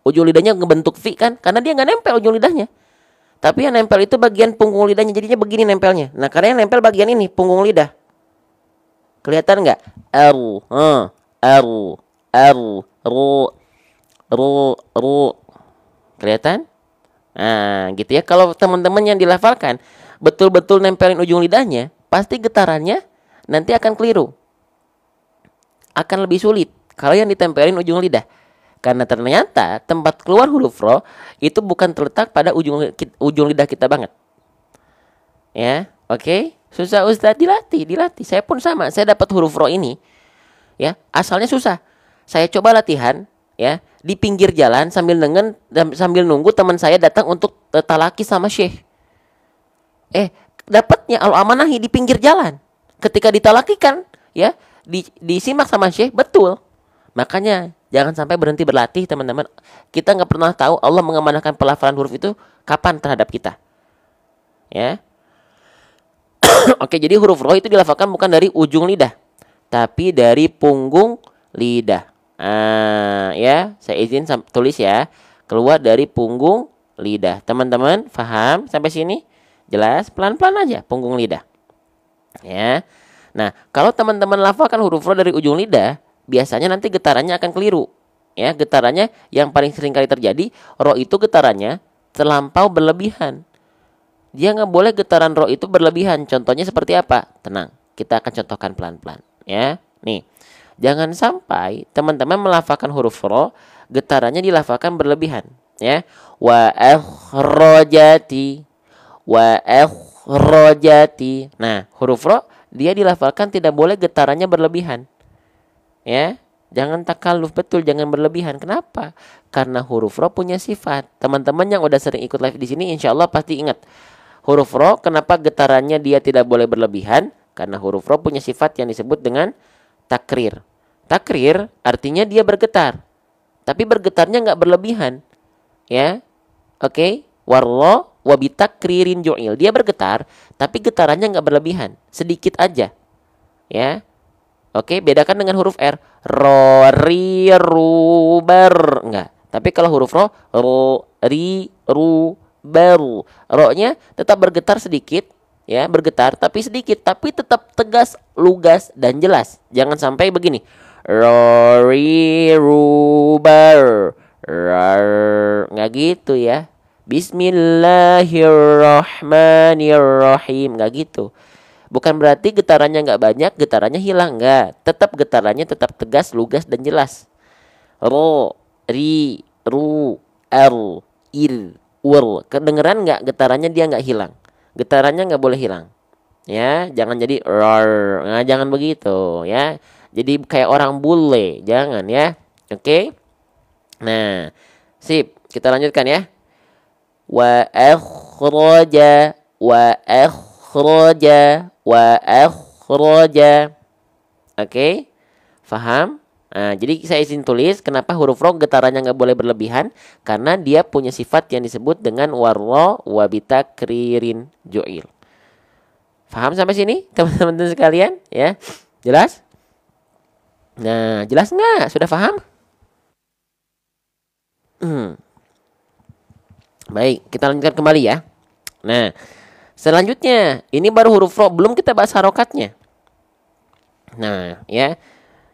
Ujung lidahnya ngebentuk V kan? Karena dia nggak nempel ujung lidahnya. Tapi yang nempel itu bagian punggung lidahnya, jadinya begini nempelnya. Nah, karena yang nempel bagian ini punggung lidah. Kelihatan nggak? Kelihatan? Nah, gitu ya. Kalau teman-teman yang dilafalkan betul-betul nempelin ujung lidahnya, pasti getarannya nanti akan keliru. Akan lebih sulit kalau yang ditempelin ujung lidah. Karena ternyata tempat keluar huruf ro itu bukan terletak pada ujung lidah kita banget. Ya, oke. Susah Ustaz, dilatih. Saya pun sama. Saya dapat huruf ro ini, ya, asalnya susah. Saya coba latihan, ya, di pinggir jalan sambil nunggu teman saya datang untuk talaki sama syekh. Dapatnya al-amanahi di pinggir jalan. Ketika ditalakikan, ya, disimak sama syekh, betul. Makanya jangan sampai berhenti berlatih, teman-teman. Kita nggak pernah tahu Allah mengamanahkan pelafalan huruf itu kapan terhadap kita. Ya. Oke, jadi huruf ro itu dilafalkan bukan dari ujung lidah, tapi dari punggung lidah. Ya, saya izin tulis ya. Keluar dari punggung lidah. Teman-teman, paham sampai sini? Jelas? Pelan-pelan aja punggung lidah. Ya. Nah, kalau teman-teman lafalkan huruf ro dari ujung lidah, biasanya nanti getarannya akan keliru. Ya, getarannya yang paling sering kali terjadi, ro itu getarannya terlampau berlebihan. Dia nggak boleh getaran ro itu berlebihan. Contohnya seperti apa? Tenang, kita akan contohkan pelan-pelan. Ya, nih, jangan sampai teman-teman melafalkan huruf ro, getarannya dilafalkan berlebihan. Ya, wa akhrajati. Nah, huruf ro dia dilafalkan tidak boleh getarannya berlebihan. Ya, jangan takalluf, betul, jangan berlebihan. Kenapa? Karena huruf ro punya sifat. Teman-teman yang udah sering ikut live di sini, insya Allah pasti ingat. Huruf ro, kenapa getarannya dia tidak boleh berlebihan? Karena huruf ro punya sifat yang disebut dengan takrir. Takrir artinya dia bergetar, tapi bergetarnya nggak berlebihan. Ya, oke. Warro wabitakririn ju'il. Dia bergetar, tapi getarannya nggak berlebihan, sedikit aja. Ya. Oke, bedakan dengan huruf R. Ro, ri, ru, ber. Enggak. Tapi kalau huruf ro, ri, ru, baru. Ro-nya tetap bergetar sedikit, ya, bergetar tapi sedikit, tapi tetap tegas, lugas dan jelas. Jangan sampai begini. Ro, ri, ru, ber. Enggak gitu ya. Bismillahirrahmanirrahim. Enggak gitu. Bukan berarti getarannya nggak banyak, getarannya hilang, nggak. Tetap getarannya tetap tegas, lugas dan jelas. Ro, ri, ru, r, ir, ur. Kedengeran nggak getarannya dia nggak hilang. Getarannya nggak boleh hilang. Ya, jangan jadi rar. Nah, jangan begitu ya. Jadi kayak orang bule, jangan ya. Oke. Nah, sip. Kita lanjutkan ya. Wa akhraja, wa akhraja. Oke. Faham? Nah, jadi saya izin tulis kenapa huruf ro getarannya nggak boleh berlebihan, karena dia punya sifat yang disebut dengan warro wabita kririn joil. Paham sampai sini teman-teman sekalian ya? Jelas? Nah, jelas nggak? Sudah paham? Baik, kita lanjutkan kembali ya. Nah, selanjutnya ini baru huruf ro, belum kita bahas harokatnya. Nah, ya.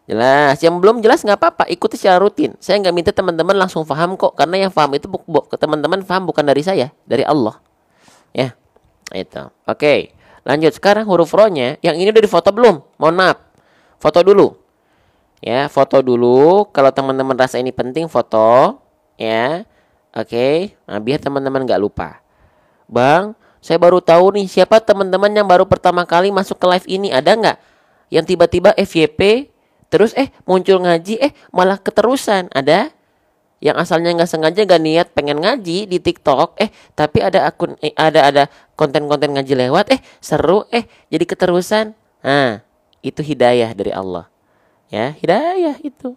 Jelas, yang belum jelas nggak apa-apa, ikuti secara rutin. Saya nggak minta teman-teman langsung paham kok, karena yang paham itu teman-teman paham bukan dari saya, dari Allah. Ya, itu. Oke, lanjut sekarang huruf ro-nya. Yang ini udah difoto belum? Mohon maaf, foto dulu. Ya, foto dulu. Kalau teman-teman rasa ini penting, foto. Ya, oke. Nah, biar teman-teman nggak lupa. Bang, saya baru tahu nih siapa teman-teman yang baru pertama kali masuk ke live ini, ada nggak? Yang tiba-tiba FYP terus muncul ngaji malah keterusan. Ada yang asalnya nggak sengaja gak niat pengen ngaji di TikTok tapi ada akun ada konten-konten ngaji lewat seru jadi keterusan. Nah, itu hidayah dari Allah. Ya, hidayah itu.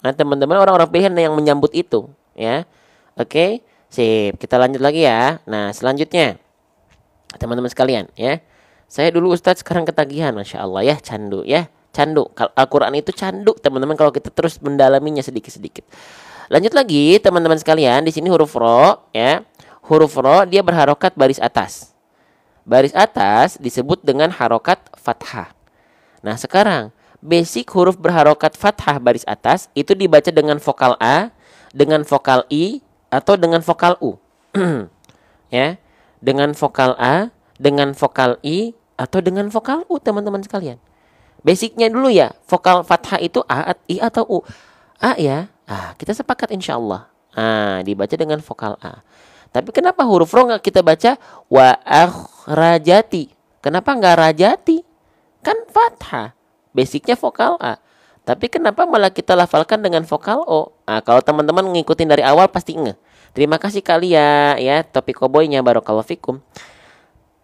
Nah, teman-teman orang-orang pilihan yang menyambut itu, ya. Oke, sip. Kita lanjut lagi ya. Nah, selanjutnya teman-teman sekalian ya. Saya dulu Ustadz, sekarang ketagihan, Masya Allah ya, candu ya. Candu, Al-Quran itu candu teman-teman kalau kita terus mendalaminya sedikit-sedikit. Lanjut lagi teman-teman sekalian, di sini huruf ro ya. Huruf ro dia berharokat baris atas. Baris atas disebut dengan harokat fathah. Nah, sekarang basic huruf berharokat fathah baris atas itu dibaca dengan vokal A, dengan vokal I, atau dengan vokal U. Ya, dengan vokal A, dengan vokal I, atau dengan vokal U teman-teman sekalian. Basicnya dulu ya, vokal fathah itu A, I atau U. A ya, kita sepakat insya Allah. Dibaca dengan vokal A. Tapi kenapa huruf ro nggak kita baca wa akhrajati? Kenapa nggak rajati? Kan fathah. Basicnya vokal A. Tapi kenapa malah kita lafalkan dengan vokal O? Kalau teman-teman ngikutin dari awal pasti nge. Terima kasih kali ya topik koboynya, barakallahu fikum.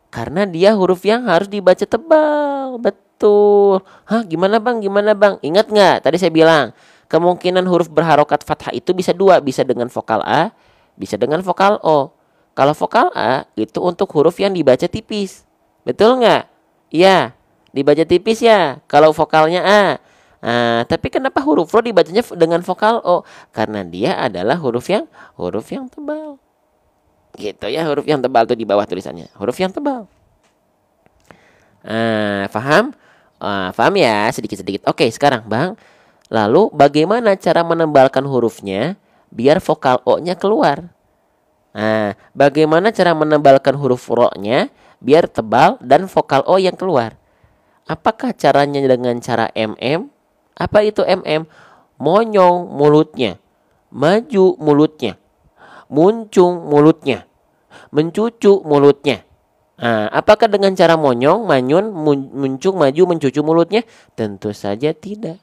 Karena dia huruf yang harus dibaca tebal. Betul. Gimana bang? Ingat nggak? Tadi saya bilang kemungkinan huruf berharokat fathah itu bisa dua. Bisa dengan vokal A, bisa dengan vokal O. Kalau vokal A itu untuk huruf yang dibaca tipis. Betul nggak? Iya, dibaca tipis ya. Kalau vokalnya A. Tapi kenapa huruf ro dibacanya dengan vokal O? Karena dia adalah huruf yang tebal. Gitu ya, huruf yang tebal tuh di bawah tulisannya. Huruf yang tebal. Paham? Paham ya, sedikit-sedikit. Oke, sekarang Bang, lalu bagaimana cara menebalkan hurufnya biar vokal O-nya keluar? Bagaimana cara menebalkan huruf ro-nya biar tebal dan vokal O yang keluar? Apakah caranya dengan cara MM? Apa itu MM? Monyong mulutnya, maju mulutnya, muncung mulutnya, mencucu mulutnya. Apakah dengan cara monyong, manyun, muncung, maju, mencucu mulutnya? Tentu saja tidak.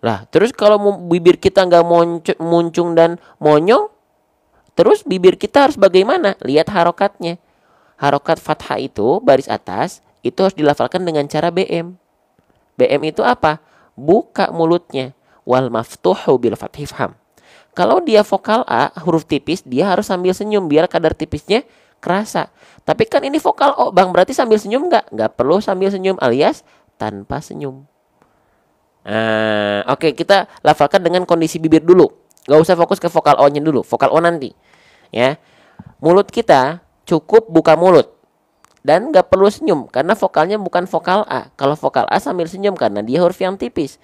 Lah, terus kalau bibir kita nggak muncung dan monyong, terus bibir kita harus bagaimana? Lihat harokatnya. Harokat fathah itu baris atas itu harus dilafalkan dengan cara BM. BM itu apa? Buka mulutnya. Wal maftuhu bil fathhi faham. Kalau dia vokal A, huruf tipis, dia harus sambil senyum biar kadar tipisnya kerasa. Tapi kan ini vokal O, Bang, berarti sambil senyum nggak? Nggak perlu sambil senyum, alias tanpa senyum. Oke, kita lafalkan dengan kondisi bibir dulu. Nggak usah fokus ke vokal O-nya dulu, vokal O nanti. Ya, mulut kita cukup buka mulut dan nggak perlu senyum karena vokalnya bukan vokal A. Kalau vokal A sambil senyum karena dia huruf yang tipis.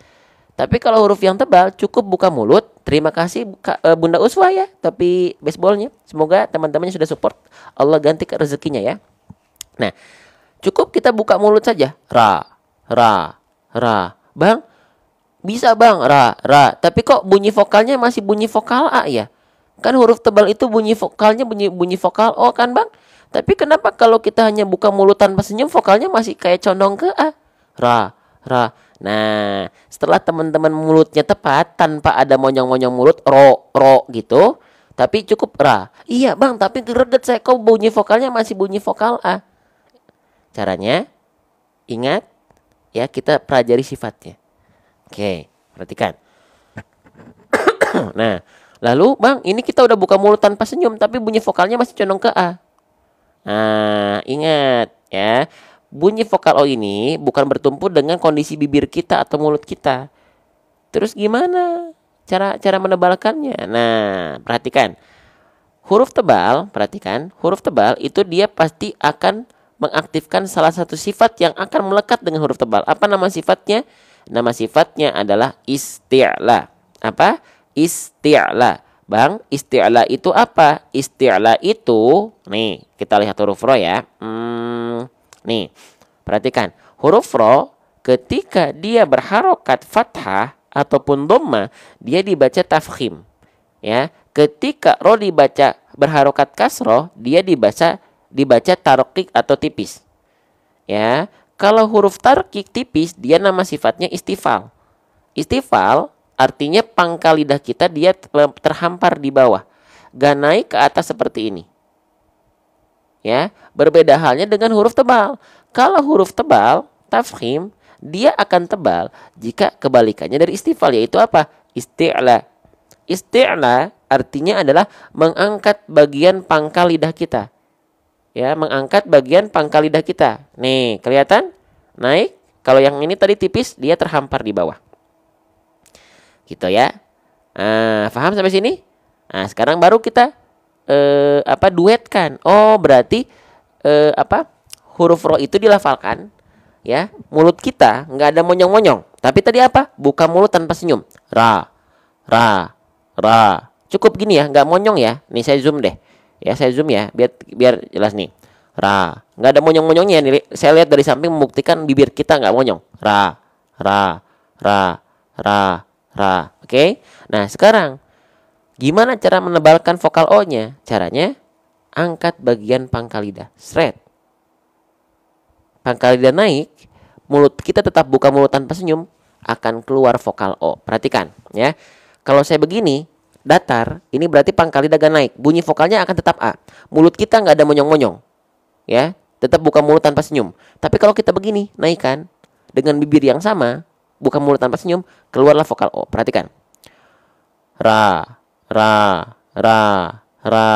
Tapi kalau huruf yang tebal cukup buka mulut. Terima kasih Bunda Uswa ya, tapi baseballnya. Semoga teman-temannya sudah support. Allah ganti ke rezekinya ya. Nah, cukup kita buka mulut saja. Ra. Bang, bisa bang, ra. Tapi kok bunyi vokalnya masih bunyi vokal A ya? Kan huruf tebal itu bunyi vokalnya bunyi vokal O kan bang? Tapi kenapa kalau kita hanya buka mulut tanpa senyum vokalnya masih kayak condong ke A? Ra. Nah, setelah teman-teman mulutnya tepat tanpa ada monyong-monyong mulut, ro gitu, tapi cukup ra. Iya bang, tapi gereget saya kok bunyi vokalnya masih bunyi vokal A. Caranya, ingat ya, kita pelajari sifatnya. Oke, Perhatikan. Nah, lalu Bang, ini kita udah buka mulut tanpa senyum, tapi bunyi vokalnya masih condong ke A. Nah, ingat ya, bunyi vokal O ini bukan bertumpu dengan kondisi bibir kita atau mulut kita. Terus gimana cara menebalkannya? Nah, perhatikan. Huruf tebal, perhatikan, huruf tebal itu dia pasti akan mengaktifkan salah satu sifat yang akan melekat dengan huruf tebal. Apa nama sifatnya? Nama sifatnya adalah isti'la. Apa? Isti'la. Bang, isti'la itu apa? Isti'la itu, nih, kita lihat huruf ro ya. Nih, perhatikan. Huruf ro ketika dia berharokat fathah ataupun dhamma, dia dibaca tafkhim. Ya, ketika ro dibaca berharokat kasroh, dia dibaca tarqiq atau tipis. Ya, kalau huruf tarqiq tipis, dia nama sifatnya istifal. Istifal artinya pangkal lidah kita dia terhampar di bawah, gak naik ke atas seperti ini. Ya, berbeda halnya dengan huruf tebal. Kalau huruf tebal, tafkhim, dia akan tebal jika kebalikannya dari istifal, yaitu apa? Isti'la. Isti'la artinya adalah mengangkat bagian pangkal lidah kita. Ya, mengangkat bagian pangkal lidah kita. Nih, kelihatan? Naik. Kalau yang ini tadi tipis, dia terhampar di bawah. Gitu ya. Paham sampai sini? Nah, sekarang baru kita duetkan. Oh, berarti huruf ro itu dilafalkan ya. Mulut kita nggak ada monyong-monyong. Tapi tadi apa? Buka mulut tanpa senyum. Ra, ra, ra. Cukup gini ya, nggak monyong ya. Nih saya zoom deh. Ya, saya zoom ya, biar jelas nih. Ra, nggak ada monyong-monyongnya nih. Saya lihat dari samping membuktikan bibir kita nggak monyong. Ra, ra, ra, ra. Ra, oke? Nah, sekarang gimana cara menebalkan vokal O-nya? Caranya angkat bagian pangkal lidah, sret. Pangkal lidah naik, mulut kita tetap buka mulut tanpa senyum, akan keluar vokal O. Perhatikan, ya. Kalau saya begini, datar, ini berarti pangkal lidah gak naik. Bunyi vokalnya akan tetap A. Mulut kita nggak ada monyong-monyong, ya. Tetap buka mulut tanpa senyum. Tapi kalau kita begini, naikkan dengan bibir yang sama, buka mulut tanpa senyum, keluarlah vokal O. Perhatikan. Ra, ra, ra, ra,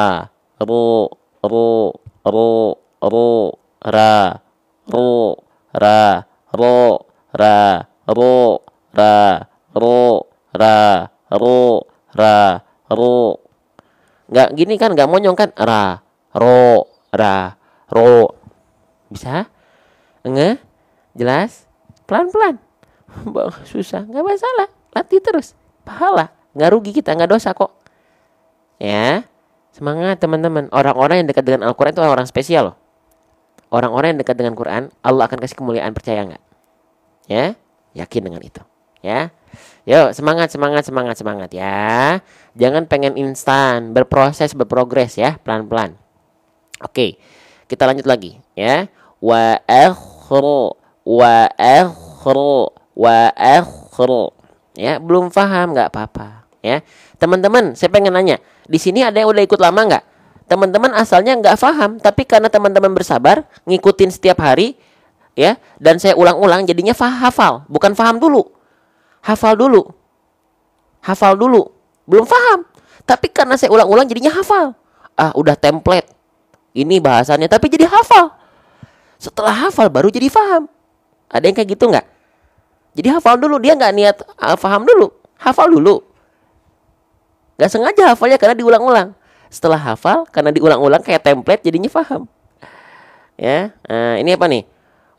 ru, ru, ru, ru, ra, ru, ra, ru, ra, ru, ra, ru, ra, ru, ra, ru. Nggak gini kan, nggak monyong kan? Ra, ro, ra, ro. Bisa? Enggak? Jelas? Pelan-pelan. Bang, susah, nggak masalah, latih terus, pahala, nggak rugi kita, nggak dosa kok. Ya, semangat teman-teman. Orang-orang yang dekat dengan Al-Quran itu orang spesial loh. Orang-orang yang dekat dengan Quran, Allah akan kasih kemuliaan, percaya nggak? Ya, yakin dengan itu. Ya, yuk semangat ya. Jangan pengen instan, berproses, berprogres ya, pelan-pelan. Oke, kita lanjut lagi ya. Wa akhru, wa akhru. Wa akhru. Ya, belum paham nggak apa-apa ya. Teman-teman, saya pengen nanya, di sini ada yang udah ikut lama nggak? Teman-teman asalnya nggak paham, tapi karena teman-teman bersabar ngikutin setiap hari ya, dan saya ulang-ulang jadinya hafal, bukan paham dulu. Hafal dulu. Hafal dulu. Belum paham, tapi karena saya ulang-ulang jadinya hafal. Udah template. Ini bahasannya tapi jadi hafal. Setelah hafal baru jadi paham. Ada yang kayak gitu nggak? Jadi hafal dulu, dia nggak niat paham dulu, hafal dulu. Nggak sengaja hafalnya karena diulang-ulang. Setelah hafal karena diulang-ulang kayak template jadinya paham. Ya, ini apa nih?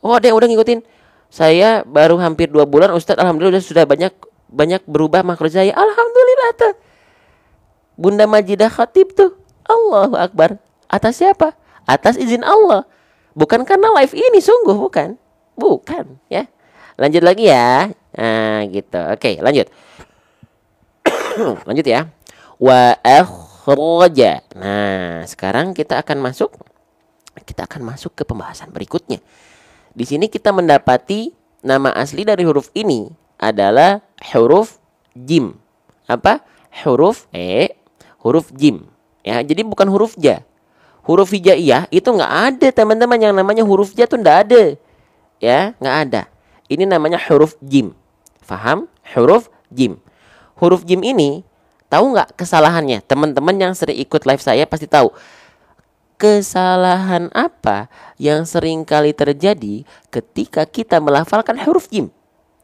Oh, dia udah ngikutin. Saya baru hampir 2 bulan, Ustadz. Alhamdulillah sudah banyak berubah makhluk saya. Alhamdulillah tuh. Bunda Majidah Khatib tuh. Allahu Akbar. Atas siapa? Atas izin Allah. Bukan karena live ini, sungguh bukan. Bukan, ya. Lanjut lagi ya. Nah, gitu. Oke, lanjut. Lanjut ya. Wa akhraja. Nah, sekarang kita akan masuk ke pembahasan berikutnya. Di sini kita mendapati nama asli dari huruf ini adalah huruf jim. Apa? Huruf jim. Ya, jadi bukan huruf ja. Huruf hijaiyah itu nggak ada, teman-teman. Yang namanya huruf ja tuh nggak ada. Ya, nggak ada. Ini namanya huruf jim. Faham? Huruf jim. Huruf jim ini, tahu nggak kesalahannya? Teman-teman yang sering ikut live saya pasti tahu. Kesalahan apa yang sering kali terjadi ketika kita melafalkan huruf jim?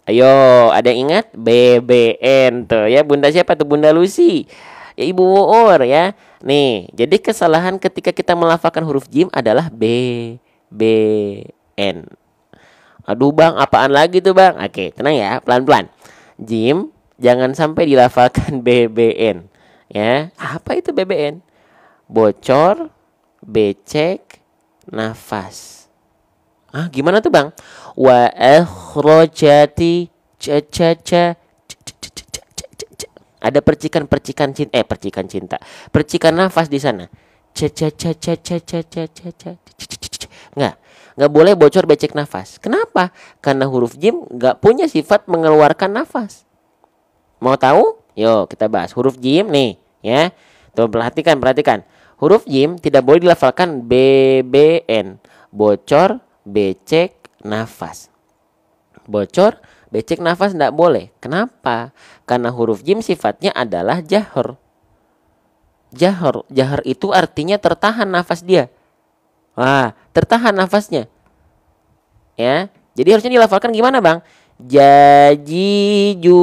Ayo, ada yang ingat? BBN tuh ya. Bunda siapa tuh? Bunda Lucy. Ya Ibu Uur ya. Nih, jadi kesalahan ketika kita melafalkan huruf jim adalah BBN. Aduh bang, apaan lagi tuh bang? Oke, tenang ya, pelan-pelan. Jim, jangan sampai dilafalkan BBN. Ya, apa itu BBN? Bocor, becek, nafas. Ah, gimana tuh bang? Wa akhrajati ada percikan-percikan cinta, percikan nafas di sana. Nggak boleh bocor becek nafas. Kenapa? Karena huruf jim nggak punya sifat mengeluarkan nafas. Mau tahu? Yuk kita bahas huruf jim nih, ya. Tuh perhatikan. Huruf jim tidak boleh dilafalkan BBN, bocor, becek, nafas. Bocor, becek, nafas tidak boleh. Kenapa? Karena huruf jim sifatnya adalah jahar. Jahar itu artinya tertahan nafas dia. Wah, tertahan nafasnya. Ya, jadi harusnya dilafalkan gimana bang? Jajiju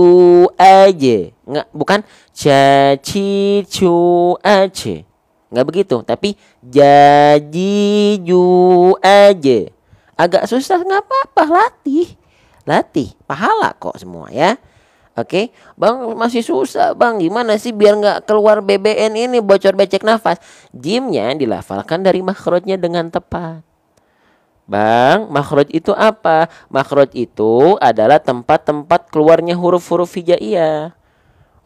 aja. Nggak, bukan cacicu aja. Nggak begitu, tapi jajiju aja. Agak susah, nggak apa-apa, latih, pahala kok semua ya. Oke, bang masih susah bang, gimana sih biar nggak keluar BBN ini, bocor becek nafas? Jimnya dilafalkan dari makhrajnya dengan tepat. Bang, makhraj itu apa? Makhraj itu adalah tempat-tempat keluarnya huruf-huruf hijaiyah.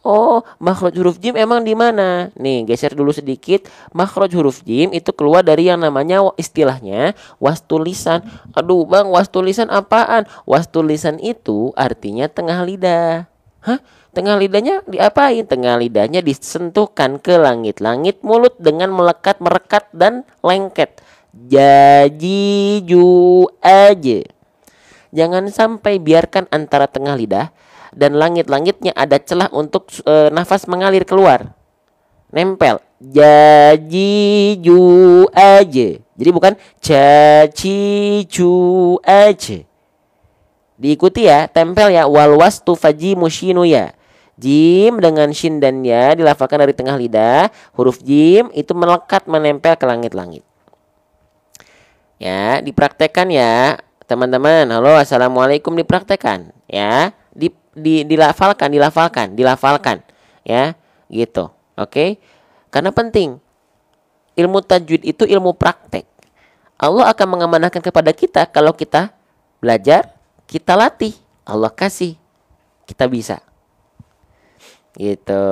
Oh, makhraj huruf jim emang di mana? Nih, geser dulu sedikit. Makhraj huruf jim itu keluar dari yang namanya istilahnya wastul lisan. Aduh, bang, wastul lisan apaan? Wastul lisan itu artinya tengah lidah. Hah? Tengah lidahnya diapain? Tengah lidahnya disentuhkan ke langit-langit mulut dengan merekat dan lengket. Jajiju aja. Jangan sampai biarkan antara tengah lidah dan langit-langitnya ada celah untuk nafas mengalir keluar. Nempel. Jajiju aja. Jadi bukan cacicu aja. Diikuti ya, tempel ya. Wal wastu faji mushinu ya. Jim dengan shin dan ya dilafalkan dari tengah lidah. Huruf jim itu melekat menempel ke langit-langit. Ya, dipraktekkan ya, teman-teman. Halo, assalamualaikum, dipraktekkan ya. Dilafalkan ya, gitu. Oke. Karena penting. Ilmu tajwid itu ilmu praktek. Allah akan mengamanahkan kepada kita kalau kita belajar, kita latih, Allah kasih, kita bisa. Gitu.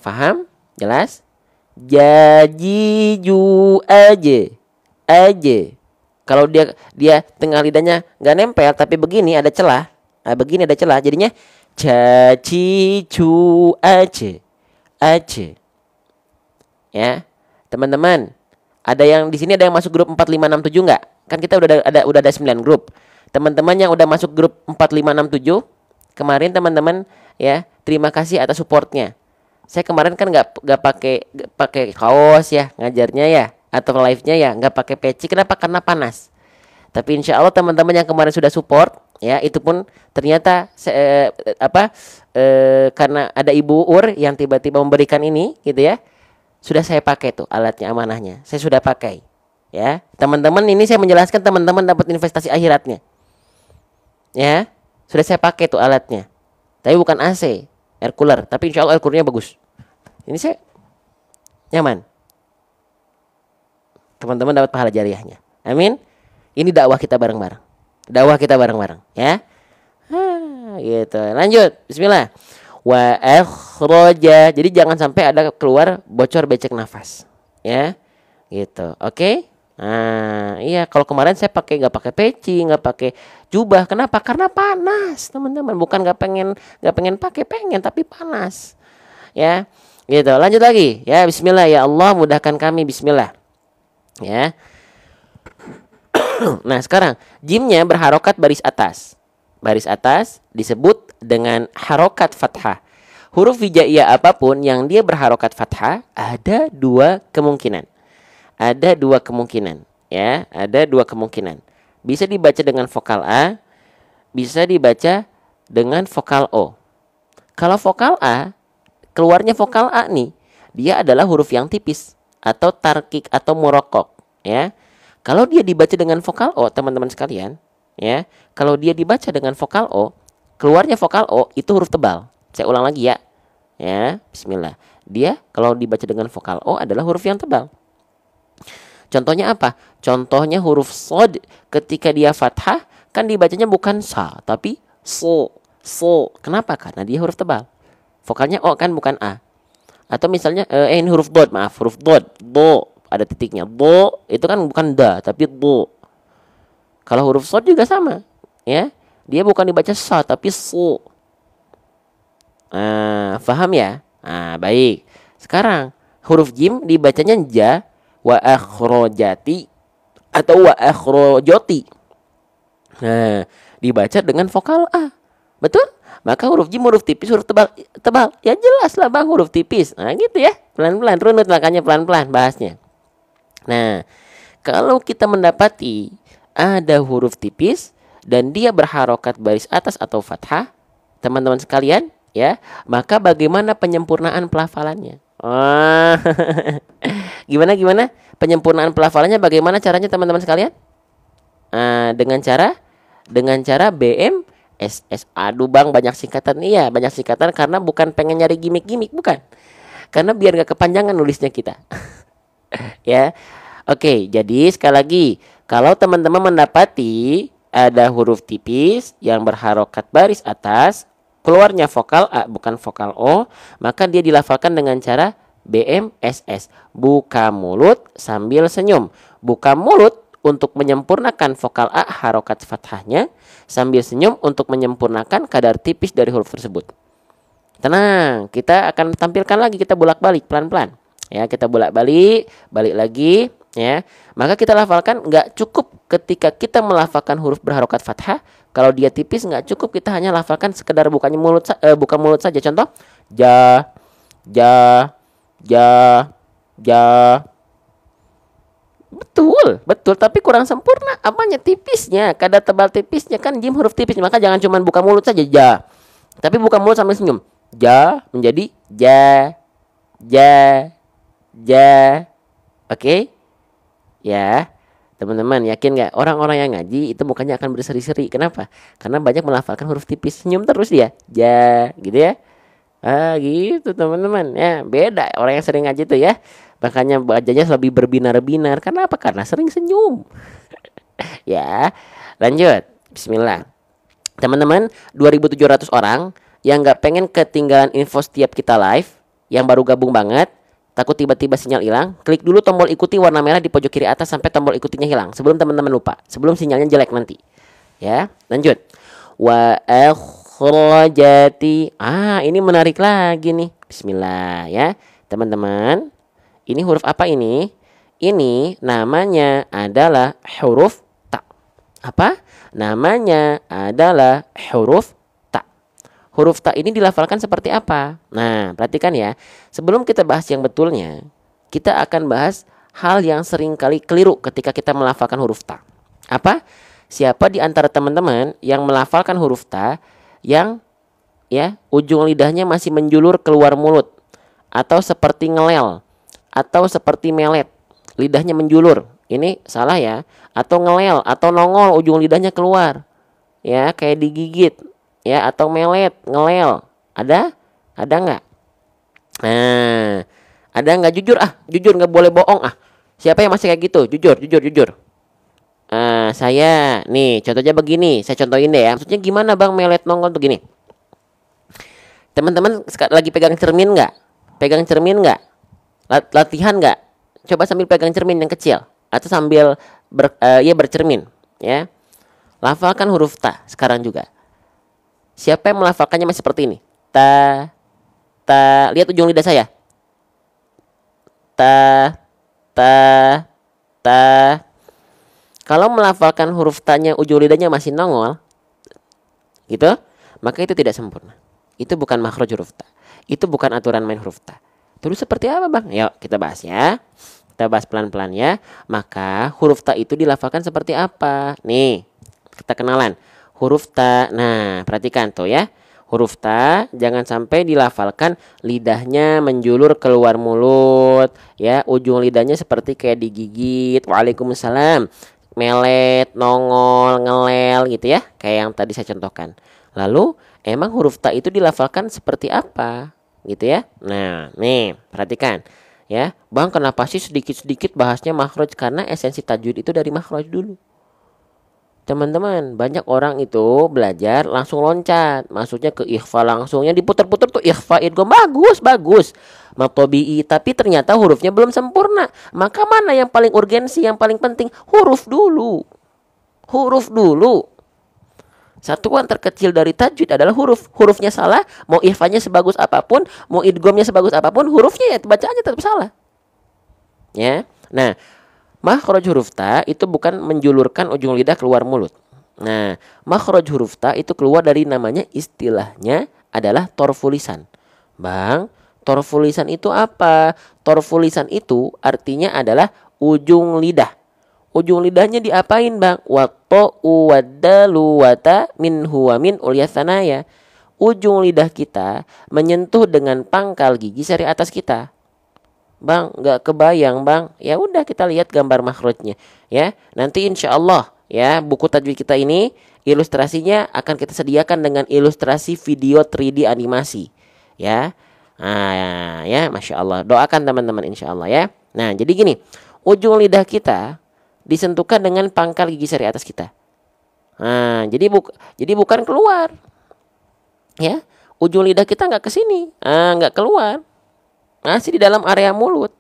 Faham? Jelas? Jajiju aja. Kalau dia tengah lidahnya nggak nempel tapi begini ada celah. Nah, begini ada celah, jadinya cacicu aja. Ya, teman-teman, ada yang di sini ada yang masuk grup 4567 nggak? Kan kita udah ada 9 grup. Teman-teman yang udah masuk grup 4567 kemarin, teman-teman ya, terima kasih atas supportnya. Saya kemarin kan nggak pakai kaos ya ngajarnya ya, atau live-nya ya nggak pakai peci. Kenapa? Karena panas. Tapi insya Allah teman-teman yang kemarin sudah support ya, itu pun ternyata karena ada Ibu Ur yang tiba-tiba memberikan ini gitu ya, sudah saya pakai tuh alatnya, amanahnya saya sudah pakai ya. Teman-teman, ini saya menjelaskan teman-teman dapat investasi akhiratnya ya. Sudah saya pakai tuh alatnya, tapi bukan AC, air cooler, tapi insya Allah air coolernya bagus. Ini saya nyaman, teman-teman dapat pahala jariahnya, amin. Ini dakwah kita bareng-bareng. Ya. Gitu. Lanjut. Bismillah. Wa akhraja. Jadi jangan sampai ada keluar bocor becek nafas. Ya. Gitu. Oke? Nah, iya, kalau kemarin saya nggak pakai peci, nggak pakai jubah. Kenapa? Karena panas, teman-teman. Bukan nggak pengen pakai, pengen, tapi panas. Ya. Gitu. Lanjut lagi. Ya, bismillah, ya Allah mudahkan kami, bismillah. Ya. Nah, sekarang jimnya berharokat baris atas. baris atas disebut dengan harokat fathah. Huruf hijaiyah apapun yang dia berharokat fathah ada dua kemungkinan. Ada dua kemungkinan, ya, ada dua kemungkinan. Bisa dibaca dengan vokal A, bisa dibaca dengan vokal O. Kalau vokal A, keluarnya vokal A nih, dia adalah huruf yang tipis atau tarkik atau murokok, ya. Kalau dia dibaca dengan vokal O, teman-teman sekalian, ya, kalau dia dibaca dengan vokal O, keluarnya vokal O itu huruf tebal. Saya ulang lagi ya. Ya, bismillah. Dia kalau dibaca dengan vokal O adalah huruf yang tebal. Contohnya apa? Contohnya huruf sod ketika dia fathah kan dibacanya bukan sa tapi so. So. Kenapa? Karena dia huruf tebal. Vokalnya O kan bukan A. Atau misalnya ini huruf dod, maaf, huruf dod. Do ada titiknya. Do itu kan bukan da tapi do. Kalau huruf sod juga sama, ya. Dia bukan dibaca sa tapi so. Paham ya? Baik. Sekarang huruf jim dibacanya ja wa akhrojati atau wa akhrojoti. Nah, dibaca dengan vokal A. Betul? Maka huruf jim huruf tipis, huruf tebal. Tebal. Ya jelas lah Bang, huruf tipis. Nah, gitu ya. Pelan-pelan runut makanya pelan-pelan bahasnya. Nah, kalau kita mendapati ada huruf tipis dan dia berharokat baris atas atau fathah, teman-teman sekalian, ya, maka bagaimana penyempurnaan pelafalannya? Gimana penyempurnaan pelafalannya? Bagaimana caranya teman-teman sekalian? Dengan cara BMSS. Aduh Bang, banyak singkatan. Iya, banyak singkatan karena bukan pengen nyari gimmick-gimmick, bukan. Karena biar gak kepanjangan nulisnya kita. Ya. Oke, jadi sekali lagi, kalau teman-teman mendapati ada huruf tipis yang berharokat baris atas, keluarnya vokal A bukan vokal O, maka dia dilafalkan dengan cara BMSS. Buka mulut sambil senyum. Buka mulut untuk menyempurnakan vokal A harokat fathahnya, sambil senyum untuk menyempurnakan kadar tipis dari huruf tersebut. Tenang, kita akan tampilkan lagi, kita bolak-balik pelan-pelan. Ya, kita bolak-balik, balik lagi, ya. Maka kita lafalkan, nggak cukup ketika kita melafalkan huruf berharokat fathah. Kalau dia tipis nggak cukup, kita hanya lafalkan sekedar buka mulut saja. Contoh, ja, ja, ja, ja. Betul, tapi kurang sempurna. Apanya? Tipisnya, kadar tebal tipisnya kan jim huruf tipis. Maka jangan cuma buka mulut saja, ja. Tapi buka mulut sambil senyum. Ja menjadi ja, ja, ja. Oke? Ya. Teman-teman yakin nggak orang-orang yang ngaji itu mukanya akan berseri-seri? Kenapa? Karena banyak melafalkan huruf tipis, senyum terus dia, ja, gitu ya. Gitu teman-teman ya. Beda orang yang sering ngaji tuh ya. Makanya wajahnya lebih berbinar-binar. Karena apa? Karena sering senyum. Ya, lanjut. Bismillah. Teman-teman, 2.700 orang yang nggak pengen ketinggalan info setiap kita live, yang baru gabung banget, takut tiba-tiba sinyal hilang, klik dulu tombol ikuti warna merah di pojok kiri atas sampai tombol ikutinya hilang sebelum teman-teman lupa, sebelum sinyalnya jelek nanti. Ya, lanjut. Wa akhrajati. Ini menarik lagi nih. Bismillah ya. Teman-teman, ini huruf apa ini? Ini namanya adalah huruf ta. Apa? Namanya adalah huruf ta. Huruf ta ini dilafalkan seperti apa? Nah, perhatikan ya. Sebelum kita bahas yang betulnya, kita akan bahas hal yang sering kali keliru ketika kita melafalkan huruf ta. Apa? Siapa di antara teman-teman yang melafalkan huruf ta yang ya ujung lidahnya masih menjulur keluar mulut, atau seperti ngelel, atau seperti melet, lidahnya menjulur? Ini salah ya. Atau ngelel, atau nongol ujung lidahnya keluar, ya kayak digigit, ya, atau melet, ngelel. Ada nggak? Nah, ada nggak? Jujur jujur, nggak boleh bohong Siapa yang masih kayak gitu? Jujur. Saya nih contohnya begini, saya contohin deh ya. Maksudnya gimana Bang melet nongol tuh gini? Teman-teman lagi pegang cermin nggak? Pegang cermin nggak? Latihan nggak? Coba sambil pegang cermin yang kecil atau sambil bercermin, ya. Lafalkan huruf ta sekarang juga. Siapa yang melafalkannya masih seperti ini? Ta. Lihat ujung lidah saya. Ta. Kalau melafalkan huruf tanya ujung lidahnya masih nongol, gitu, maka itu tidak sempurna. Itu bukan makhraj huruf ta. Itu bukan aturan main huruf ta. Terus seperti apa, Bang? Yuk kita bahas ya. Kita bahas pelan-pelan ya. Maka huruf ta itu dilafalkan seperti apa? Nih, kita kenalan. Huruf ta. Nah, perhatikan tuh ya. Huruf ta jangan sampai dilafalkan lidahnya menjulur keluar mulut ya, ujung lidahnya seperti kayak digigit. Waalaikumsalam. Melet, nongol, ngelel gitu ya. Kayak yang tadi saya contohkan. Lalu emang huruf ta itu dilafalkan seperti apa? Gitu ya. Nah, nih, perhatikan. Ya, Bang, kenapa sih sedikit-sedikit bahasnya makhraj? Karena esensi tajwid itu dari makhraj dulu. Teman-teman, banyak orang itu belajar langsung loncat, masuknya ke ikhfa langsungnya diputar-putar tuh ikhfa idgham bagus matobi'i, tapi ternyata hurufnya belum sempurna. Maka mana yang paling urgensi, yang paling penting? Huruf dulu. Huruf dulu. Satuan terkecil dari tajwid adalah huruf. Hurufnya salah, mau ikhfanya sebagus apapun, mau idghamnya sebagus apapun, hurufnya ya bacaannya tetap salah. Ya. Nah, makhraj huruf ta itu bukan menjulurkan ujung lidah keluar mulut. Nah, makhraj huruf ta itu keluar dari namanya, istilahnya adalah torful lisan. Bang, torful lisan itu apa? Torful lisan itu artinya adalah ujung lidah. Ujung lidahnya diapain, Bang? Wato uwadalu wata min huwa min ulyasanaya. Ujung lidah kita menyentuh dengan pangkal gigi seri atas kita. Bang, nggak kebayang, Bang. Ya udah, kita lihat gambar makhrajnya ya. Nanti insya Allah ya, buku tajwid kita ini ilustrasinya akan kita sediakan dengan ilustrasi video 3D animasi ya. Nah, ya, Masya Allah. Doakan teman-teman insya Allah ya. Nah, jadi gini, ujung lidah kita disentuhkan dengan pangkal gigi seri atas kita. Nah, jadi bukan keluar. Ya, ujung lidah kita nggak ke sini, nggak keluar. Masih di dalam area mulut.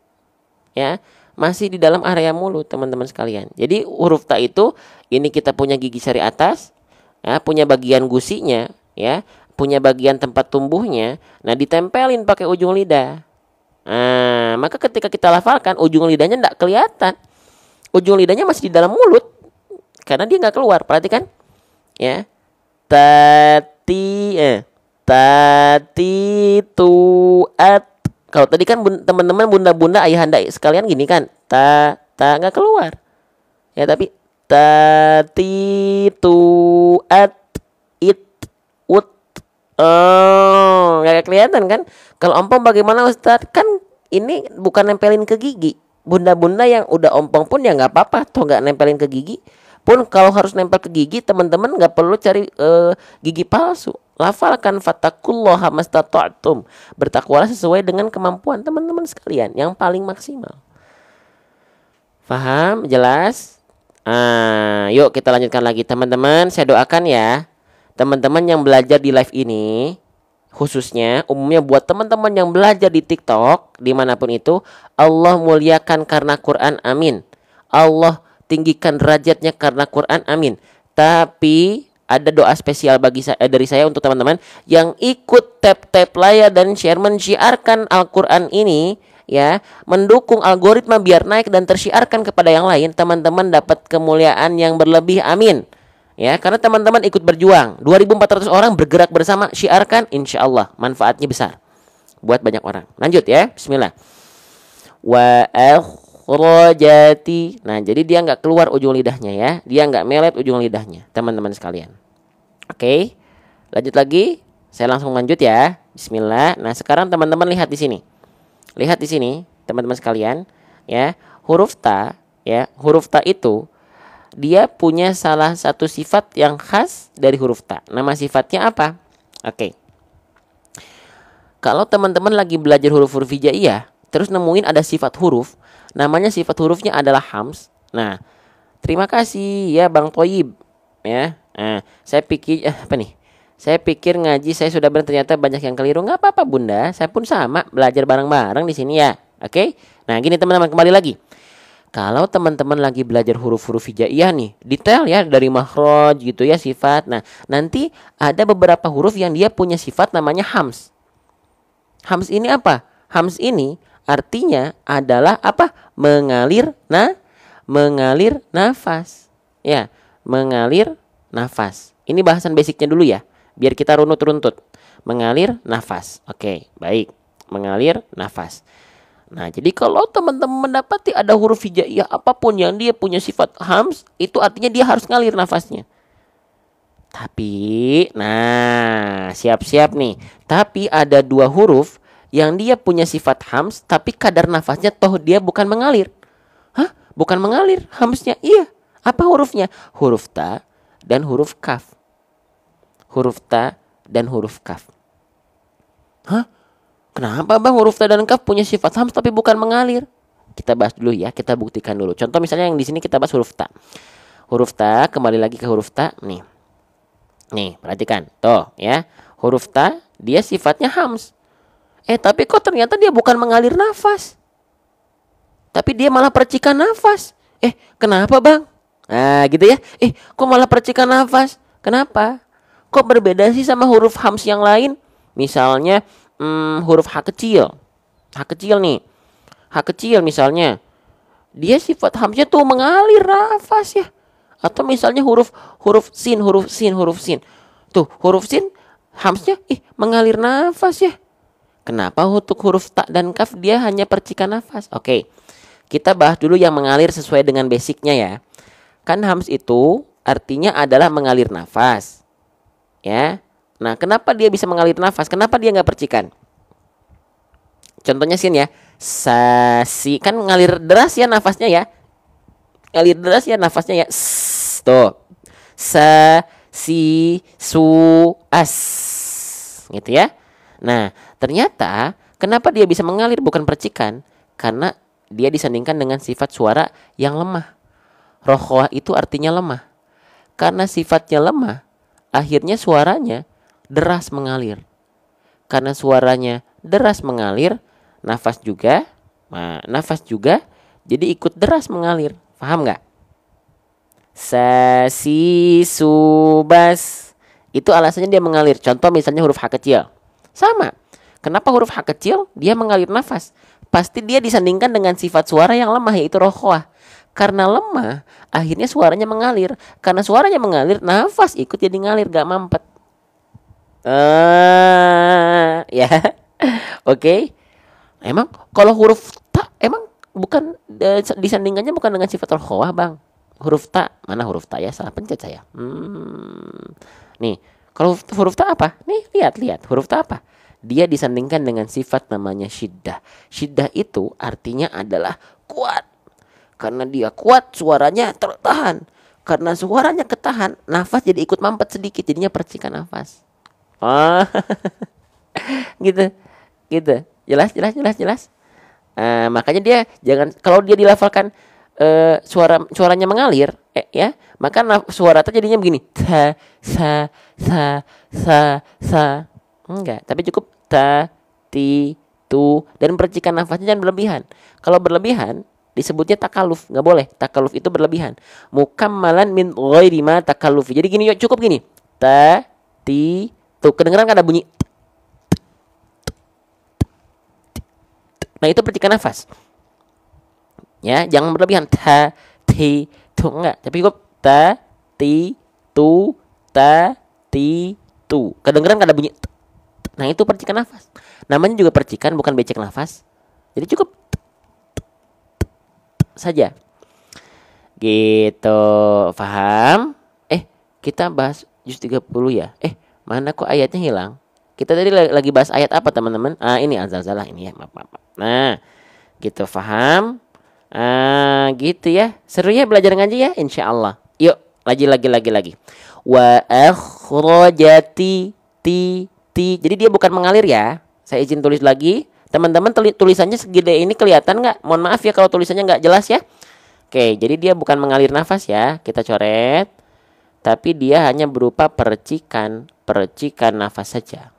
Ya, masih di dalam area mulut, teman-teman sekalian. Jadi huruf ta itu ini kita punya gigi seri atas, ya, punya bagian gusinya, ya, punya bagian tempat tumbuhnya. Nah, ditempelin pakai ujung lidah. Nah, maka ketika kita lafalkan, ujung lidahnya nggak kelihatan. Ujung lidahnya masih di dalam mulut karena dia nggak keluar. Perhatikan ya. Tati tuat. Kalau tadi kan teman-teman, bunda-bunda, ayahanda sekalian gini kan, ta nggak keluar ya, tapi tati tuat it ut. Oh, nggak kelihatan kan? Kalau ompong bagaimana, Ustadz? Kan ini bukan nempelin ke gigi. Bunda-bunda yang udah ompong pun ya nggak apa-apa, toh nggak nempelin ke gigi. Pun kalau harus nempel ke gigi, teman-teman nggak perlu cari gigi palsu. Lafalkan fattaqullaha mastata'tum. Bertakwalah sesuai dengan kemampuan teman-teman sekalian yang paling maksimal. Paham? Jelas? Yuk kita lanjutkan lagi teman-teman. Saya doakan ya, teman-teman yang belajar di live ini, khususnya umumnya buat teman-teman yang belajar di TikTok dimanapun itu, Allah muliakan karena Quran, amin. Allah tinggikan derajatnya karena Quran, amin. Tapi ada doa spesial dari saya untuk teman-teman yang ikut tap layar dan share, mensyiarkan Al-Quran ini ya, mendukung algoritma biar naik dan tersyiarkan kepada yang lain. Teman-teman dapat kemuliaan yang berlebih, amin. Ya, karena teman-teman ikut berjuang. 2.400 orang bergerak bersama, syiarkan, insya Allah manfaatnya besar buat banyak orang. Lanjut ya, bismillah. Wa akhrajati. Nah, jadi dia nggak keluar ujung lidahnya ya, dia nggak melet ujung lidahnya, teman-teman sekalian. Oke, lanjut lagi. Saya langsung lanjut ya, bismillah. Nah, sekarang teman-teman lihat di sini. Lihat di sini, teman-teman sekalian, ya, huruf ta, ya, huruf ta itu dia punya salah satu sifat yang khas dari huruf ta. Nama sifatnya apa? Oke. Kalau teman-teman lagi belajar huruf-huruf hijaiyah, terus nemuin ada sifat huruf, namanya sifat hurufnya adalah hams. Nah, terima kasih ya Bang Toyib. Ya, saya pikir Saya pikir ngaji saya sudah benar, ternyata banyak yang keliru. Nggak apa-apa Bunda, saya pun sama, belajar bareng-bareng di sini ya. Oke. Nah, gini teman-teman, kembali lagi. Kalau teman-teman lagi belajar huruf-huruf hijaiyah nih, detail ya dari makhraj gitu ya, sifat. Nah, nanti ada beberapa huruf yang dia punya sifat namanya hams. Hams ini apa? Hams ini artinya adalah apa? Mengalir nafas. Ya, mengalir nafas. Ini bahasan basicnya dulu ya. Biar kita runtut. Mengalir nafas. Oke, baik. Mengalir nafas. Nah, jadi kalau teman-teman mendapati ada huruf hijaiyah apapun yang dia punya sifat hams, itu artinya dia harus ngalir nafasnya. Tapi, nah, siap-siap nih. Tapi ada dua huruf yang dia punya sifat hams, tapi kadar nafasnya toh dia bukan mengalir. Hah? Bukan mengalir hamsnya? Iya. Apa hurufnya? Huruf ta dan huruf kaf. Huruf ta dan huruf kaf. Hah? Kenapa bang huruf ta dan kaf punya sifat hams tapi bukan mengalir? Kita bahas dulu ya, kita buktikan dulu. Contoh misalnya yang di sini kita bahas huruf ta. Huruf ta, kembali lagi ke huruf ta. Nih, perhatikan. Tuh ya, huruf ta dia sifatnya hams. Tapi kok ternyata dia bukan mengalir nafas. Tapi dia malah percikan nafas. Kenapa bang? Nah gitu ya. Kok malah percikan nafas? Kenapa? Kok berbeda sih sama huruf hams yang lain? Misalnya huruf H kecil. H kecil nih. H kecil misalnya. Dia sifat hamsnya tuh mengalir nafas ya. Atau misalnya huruf sin. Tuh huruf sin hamsnya mengalir nafas ya. Kenapa untuk huruf ta dan kaf dia hanya percikan nafas? Oke. Kita bahas dulu yang mengalir sesuai dengan basicnya ya. Kan hams itu artinya adalah mengalir nafas. Ya. Nah, kenapa dia bisa mengalir nafas? Kenapa dia nggak percikan? Contohnya sin ya. Si kan ngalir deras ya nafasnya ya. Ngalir deras ya nafasnya ya. Tuh. Si, su, as. Gitu ya. Nah, ternyata kenapa dia bisa mengalir bukan percikan? Karena dia disandingkan dengan sifat suara yang lemah. Rokhwah itu artinya lemah. Karena sifatnya lemah, akhirnya suaranya deras mengalir. Karena suaranya deras mengalir, nafas juga jadi ikut deras mengalir. Paham nggak? Si, su, bas. Itu alasannya dia mengalir. Contoh misalnya huruf H kecil. Sama. Kenapa huruf H kecil dia mengalir nafas? Pasti dia disandingkan dengan sifat suara yang lemah, yaitu rokhwah. Karena lemah, akhirnya suaranya mengalir. Karena suaranya mengalir, nafas ikut jadi ngalir, gak mampet. Ya, oke. Emang kalau huruf ta emang bukan disandingkannya bukan dengan sifat rokhwah bang. Huruf ta, mana huruf ta ya? Salah pencet saya. Nih, kalau huruf ta apa? Nih, lihat huruf ta apa? Dia disandingkan dengan sifat namanya syiddah. Syiddah itu artinya adalah kuat. Karena dia kuat, suaranya tertahan. Karena suaranya ketahan, nafas jadi ikut mampet sedikit, jadinya percikan nafas. Gitu. Jelas. Makanya dia jangan, kalau dia dilafalkan suaranya mengalir, ya, maka suara jadinya begini. Sa. Enggak, tapi cukup ta, ti, tu, dan percikan nafasnya jangan berlebihan. Kalau berlebihan disebutnya takaluf, nggak boleh. Takaluf itu berlebihan. Mukammalan min ghairi ma takallufi. Jadi gini, cukup gini. Ta, ti, tu. Kedengeran kan ada bunyi. Nah, itu percikan nafas. Ya, jangan berlebihan. Ta, ti, tu, enggak. Tapi cukup ta, ti, tu, ta, ti, tu. Kedengeran kan ada bunyi. Nah, itu percikan nafas. Namanya juga percikan, bukan becek nafas. Jadi cukup saja. Gitu, paham? Kita bahas juz 30 ya. Mana kok ayatnya hilang? Kita tadi lagi bahas ayat apa, teman-teman? Ini Al-Zalzalah ini ya. Maaf. Nah, gitu, paham? Gitu ya. Seru ya belajar ngaji ya, insyaallah. Yuk, lagi. Wa akhrajati ti. Jadi dia bukan mengalir ya. Saya izin tulis lagi. Teman-teman tulisannya segede ini kelihatan nggak? Mohon maaf ya kalau tulisannya nggak jelas ya. Oke, jadi dia bukan mengalir nafas ya. Kita coret. Tapi dia hanya berupa percikan nafas saja.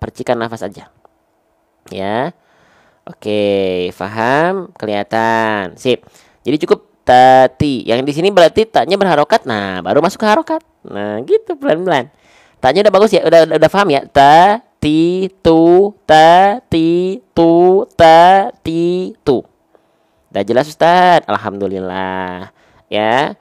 Percikan nafas aja. Ya. Oke, paham? Kelihatan. Sip. Jadi cukup tati. Yang di sini berarti taknya berharokat. Nah, baru masuk ke harokat. Nah, gitu pelan-pelan. Taknya udah bagus ya, udah paham ya? Ta, ti, tu, ta, ti, tu, ta, ti, tu. Udah jelas Ustaz? Alhamdulillah. Ya.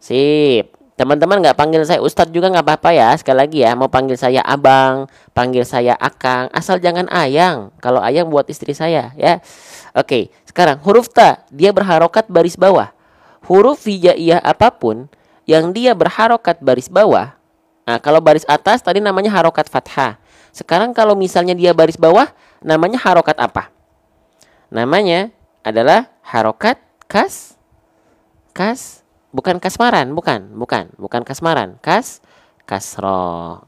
Sip. Teman-teman nggak panggil saya Ustadz juga nggak apa-apa ya. Sekali lagi ya, mau panggil saya abang, panggil saya akang, asal jangan ayang. Kalau ayang buat istri saya ya. Oke, sekarang huruf ta dia berharokat baris bawah. Huruf hijaiyah apapun yang dia berharokat baris bawah. Nah, kalau baris atas tadi namanya harokat fathah. Sekarang kalau misalnya dia baris bawah, namanya harokat apa? Namanya adalah harokat bukan kasmaran, bukan kasmaran, kasroh.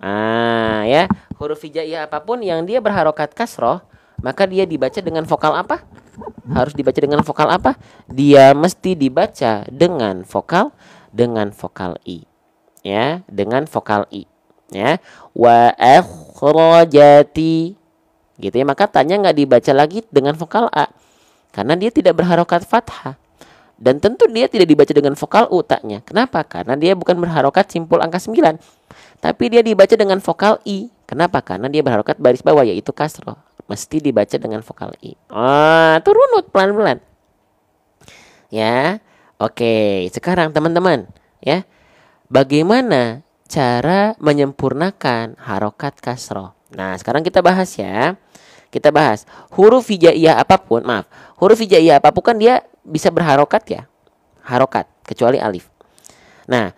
Ya, huruf hijaiyah apapun yang dia berharokat kasroh, maka dia dibaca dengan vokal apa? Harus dibaca dengan vokal apa? Dia mesti dibaca dengan vokal i. Ya, dengan vokal i. Ya, wa akhrajati. Gitu ya, maka tanya nggak dibaca lagi dengan vokal a. Karena dia tidak berharokat fathah. Dan tentu dia tidak dibaca dengan vokal u taknya. Kenapa? Karena dia bukan berharokat simpul angka 9. Tapi dia dibaca dengan vokal i. Kenapa? Karena dia berharokat baris bawah yaitu kasroh. Mesti dibaca dengan vokal i. Itu runut pelan-pelan. Ya. Oke, sekarang teman-teman, ya. Bagaimana cara menyempurnakan harokat kasroh? Nah, sekarang kita bahas ya. Kita bahas huruf hijaiyah apapun, huruf hijaiyah apapun kan dia bisa berharokat ya. Harokat, kecuali alif. Nah,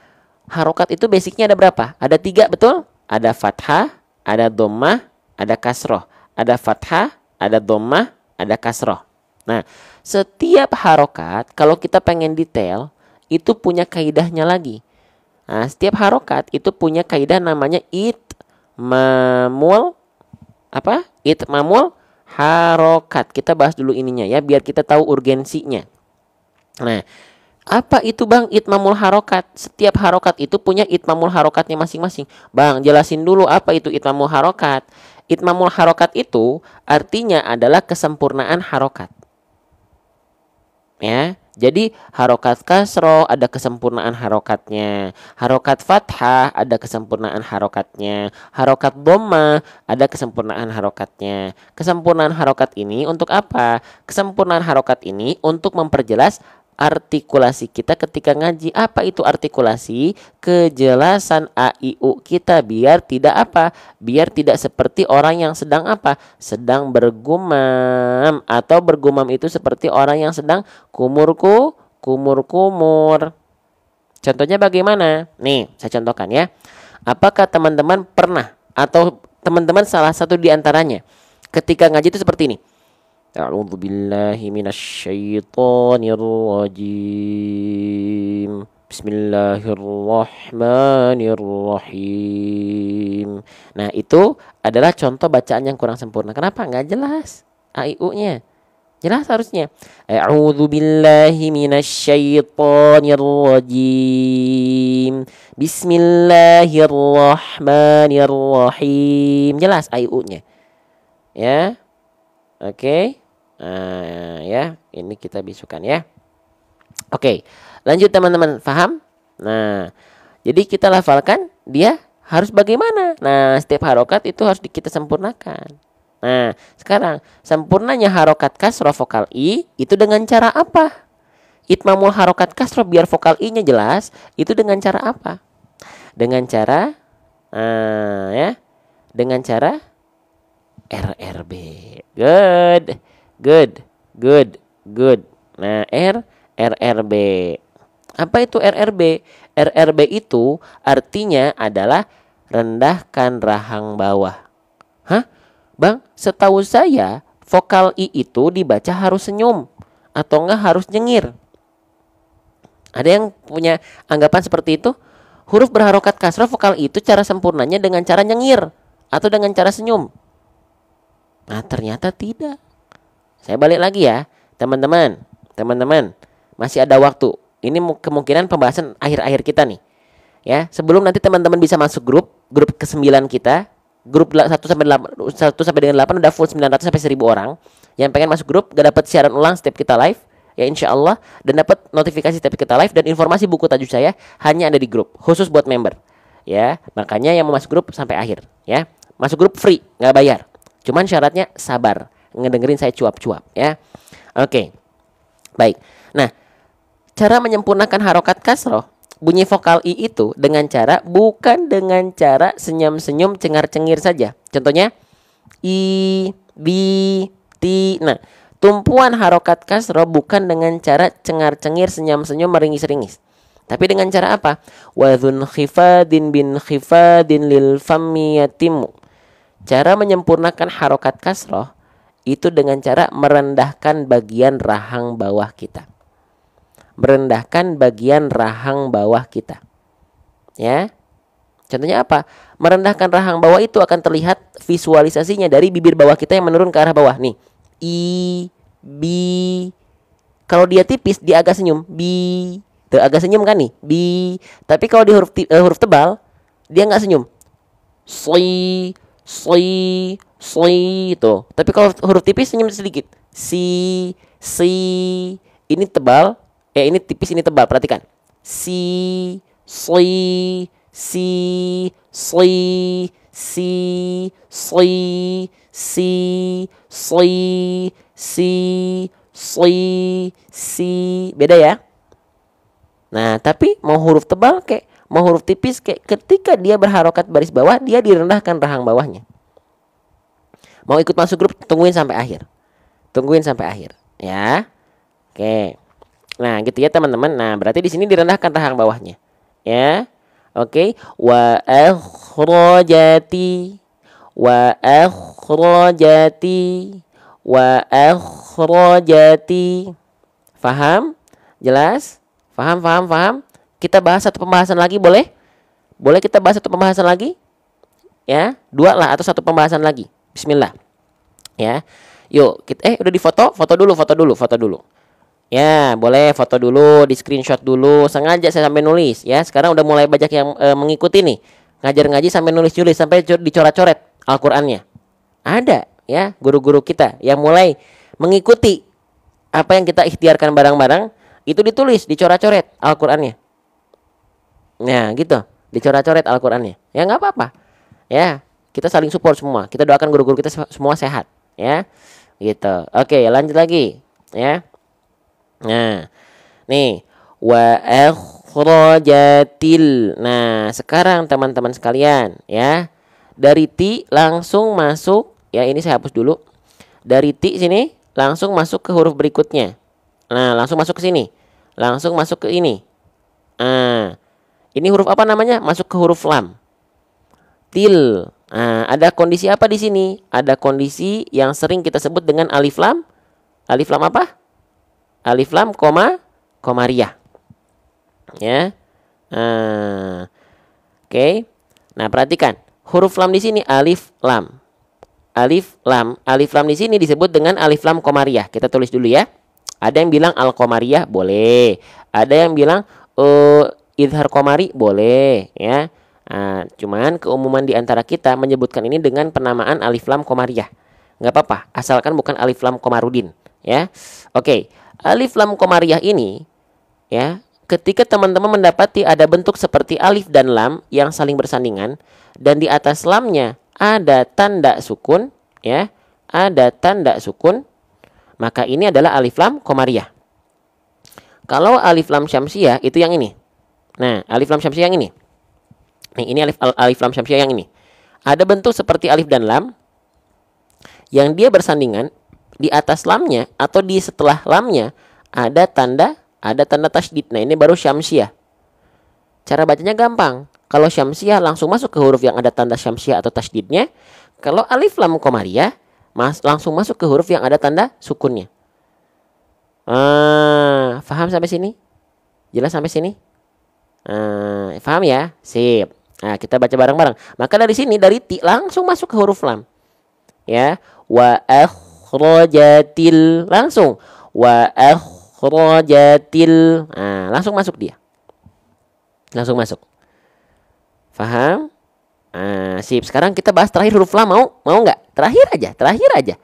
harokat itu basicnya ada berapa? Ada 3, betul? Ada fathah, ada dhammah, ada kasroh. Ada fathah, ada dhammah, ada kasroh. Nah, setiap harokat kalau kita pengen detail itu punya kaidahnya lagi. Nah, setiap harokat itu punya kaidah namanya itmamul itmamul harokat. Kita bahas dulu ininya ya, biar kita tahu urgensinya. Nah, apa itu Bang itmamul harokat? Setiap harokat itu punya itmamul harokatnya masing-masing. Bang, jelasin dulu apa itu itmamul harokat. Itmamul harokat itu artinya adalah kesempurnaan harokat. Ya, jadi harokat kasroh ada kesempurnaan harokatnya, harokat fathah ada kesempurnaan harokatnya, harokat dhamma ada kesempurnaan harokatnya. Kesempurnaan harokat ini untuk apa? Kesempurnaan harokat ini untuk memperjelas artikulasi kita ketika ngaji. Apa itu artikulasi? Kejelasan a i u kita biar tidak apa? Biar tidak seperti orang yang sedang apa? Sedang bergumam, atau bergumam itu seperti orang yang sedang kumur. Contohnya bagaimana? Nih, saya contohkan ya. Apakah teman-teman pernah atau teman-teman salah satu di antaranya ketika ngaji itu seperti ini? A'udzu billahi minasyaitonir rajim. Bismillahirrahmanirrahim. Nah, itu adalah contoh bacaan yang kurang sempurna. Kenapa? Nggak jelas a i u-nya. Jelas harusnya. A'udzu billahi minasyaitonir rajim. Bismillahirrahmanirrahim. Jelas a i u-nya. Ya. Oke. Ya, ini kita bisukan ya. Oke. Lanjut teman-teman, paham? Nah, jadi kita lafalkan dia harus bagaimana? Nah, setiap harokat itu harus kita sempurnakan. Nah, sekarang sempurnanya harokat kasroh vokal i itu dengan cara apa? Itmamul harokat kasroh biar vokal i-nya jelas itu dengan cara apa? Dengan cara ya, dengan cara RRB. Good. Nah, RRB. Apa itu RRB? RRB itu artinya adalah rendahkan rahang bawah. Hah? Bang, setahu saya vokal i itu dibaca harus senyum atau enggak harus nyengir. Ada yang punya anggapan seperti itu? Huruf berharokat kasroh vokal i itu cara sempurnanya dengan cara nyengir atau dengan cara senyum. Nah, ternyata tidak. Saya balik lagi ya, teman-teman. Masih ada waktu. Ini kemungkinan pembahasan akhir-akhir kita nih. Ya, sebelum nanti teman-teman bisa masuk grup ke-9 kita. Grup 1 sampai dengan 8 udah full 900 sampai 1000 orang. Yang pengen masuk grup gak dapat siaran ulang setiap kita live ya insyaallah, dan dapat notifikasi setiap kita live, dan informasi buku tajuk saya hanya ada di grup khusus buat member. Ya, makanya yang mau masuk grup sampai akhir ya. Masuk grup free, nggak bayar. Cuman syaratnya sabar, ngedengerin saya cuap-cuap ya. Oke. Baik. Nah, cara menyempurnakan harokat kasroh bunyi vokal I itu bukan dengan cara senyum-senyum cengar-cengir saja. Contohnya I, bi, ti. Nah, tumpuan harokat kasroh bukan dengan cara cengar-cengir, senyum-senyum, meringis-ringis. Tapi dengan cara apa? Wadhun khifadin bin khifadin lil fammi yatimu. Cara menyempurnakan harokat kasroh itu dengan cara merendahkan bagian rahang bawah kita. Merendahkan bagian rahang bawah kita. Ya. Contohnya apa? Merendahkan rahang bawah itu akan terlihat visualisasinya dari bibir bawah kita yang menurun ke arah bawah. Nih. I, bi. Kalau dia tipis, dia agak senyum. Bi. Tuh, agak senyum kan nih? Bi. Tapi kalau di huruf tebal, dia nggak senyum. Sli, sli, sli itu. Tapi kalau huruf tipis senyum sedikit. Si, ini tebal. Ini tipis, ini tebal. Perhatikan. Si, sli, si, sli, si, sli, si, sli, si, sli, si. Beda ya. Nah, tapi mau huruf tebal kayak mau huruf tipis kayak ketika dia berharokat baris bawah, dia direndahkan rahang bawahnya. Mau ikut masuk grup, tungguin sampai akhir. Tungguin sampai akhir, ya. Oke. Nah, gitu ya teman-teman. Nah, berarti di sini direndahkan rahang bawahnya. Ya. Oke. Wa akhrajati. Wa akhrajati. Wa akhrajati. Faham? Jelas? Faham? Kita bahas satu pembahasan lagi boleh? Boleh kita bahas satu pembahasan lagi? Ya, 2 lah atau satu pembahasan lagi. Bismillah. Ya. Yuk, kita udah difoto, foto dulu. Ya, boleh foto dulu, di screenshot dulu. Sengaja saya sampai nulis ya. Sekarang udah mulai banyak yang mengikuti nih. Ngajar ngaji sampai nulis sampai dicoret-coret Al-Qur'annya. Ada ya, guru-guru kita yang mulai mengikuti apa yang kita ikhtiarkan bareng-bareng, itu ditulis, dicoret-coret Al-Qur'annya. Nah, gitu. Dicoret-coret Al-Qur'annya. Ya enggak apa-apa. Ya, kita saling support semua. Kita doakan guru-guru kita semua sehat, ya. Gitu. Oke, lanjut lagi, ya. Nah, nih wa akhrajatil. Nah, sekarang teman-teman sekalian, ya. Dari ti langsung masuk, ya ini saya hapus dulu. Dari ti sini langsung masuk ke huruf berikutnya. Nah, langsung masuk ke sini. Langsung masuk ke ini. Nah, ini huruf apa namanya? Masuk ke huruf lam. Til. Nah, ada kondisi apa di sini? Ada kondisi yang sering kita sebut dengan alif lam. Alif lam apa? Alif lam komariah. Ya. Oke. Nah, perhatikan. Huruf lam di sini alif lam. Alif lam di sini disebut dengan alif lam komariah. Kita tulis dulu ya. Ada yang bilang al-komariah boleh. Ada yang bilang idhar komari boleh, ya. Cuman keumuman di antara kita menyebutkan ini dengan penamaan alif lam komariah. Nggak apa-apa, asalkan bukan alif lam komarudin, ya. Oke. Alif lam komariah ini, ya, ketika teman-teman mendapati ada bentuk seperti alif dan lam yang saling bersandingan dan di atas lamnya ada tanda sukun, ya, ada tanda sukun, maka ini adalah alif lam komariah. Kalau alif lam syamsiah itu yang ini. Nah, alif lam syamsiah yang ini. Nih, ini alif lam syamsiah yang ini. Ada bentuk seperti alif dan lam yang dia bersandingan. Di atas lamnya atau di setelah lamnya ada tanda tasydid. Nah, ini baru syamsiah. Cara bacanya gampang. Kalau syamsiah langsung masuk ke huruf yang ada tanda syamsiah atau tasydidnya. Kalau alif lam komariah langsung masuk ke huruf yang ada tanda sukunnya. Paham sampai sini? Jelas sampai sini? Paham ya? Sip. Nah, kita baca bareng-bareng. Maka dari sini, dari ti langsung masuk ke huruf lam. Ya, wa akhrajatil, langsung wa akhrajatil. Nah, langsung masuk dia. Langsung masuk. Paham? Sip. Sekarang kita bahas terakhir huruf lam, mau nggak? Terakhir aja.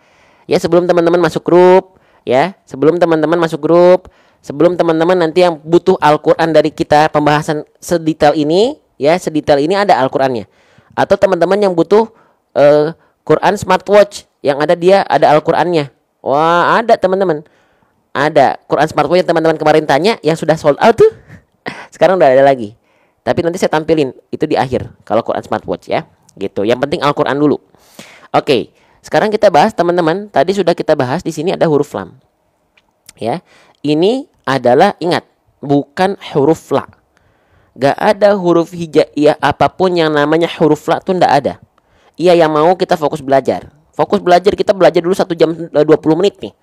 Ya, sebelum teman-teman masuk grup, ya. Sebelum teman-teman masuk grup, sebelum teman-teman nanti yang butuh Al-Qur'an dari kita pembahasan sedetail ini, ya, sedetail ini ada Al-Qur'annya. Atau teman-teman yang butuh Quran smartwatch yang ada Al-Qur'annya. Wah, ada teman-teman. Ada Quran smartwatch yang teman-teman kemarin tanya yang sudah sold out tuh. Sekarang udah ada lagi. Tapi nanti saya tampilin itu di akhir kalau Quran Smartwatch ya. Gitu. Yang penting Al-Quran dulu. Oke. Sekarang kita bahas teman-teman. Tadi sudah kita bahas di sini ada huruf lam. Ya. Ini adalah ingat, bukan huruf la. Gak ada huruf hijaiyah apapun yang namanya huruf la tuh ndak ada. Iya, yang mau kita fokus belajar. Fokus belajar, kita belajar dulu 1 jam 20 menit nih.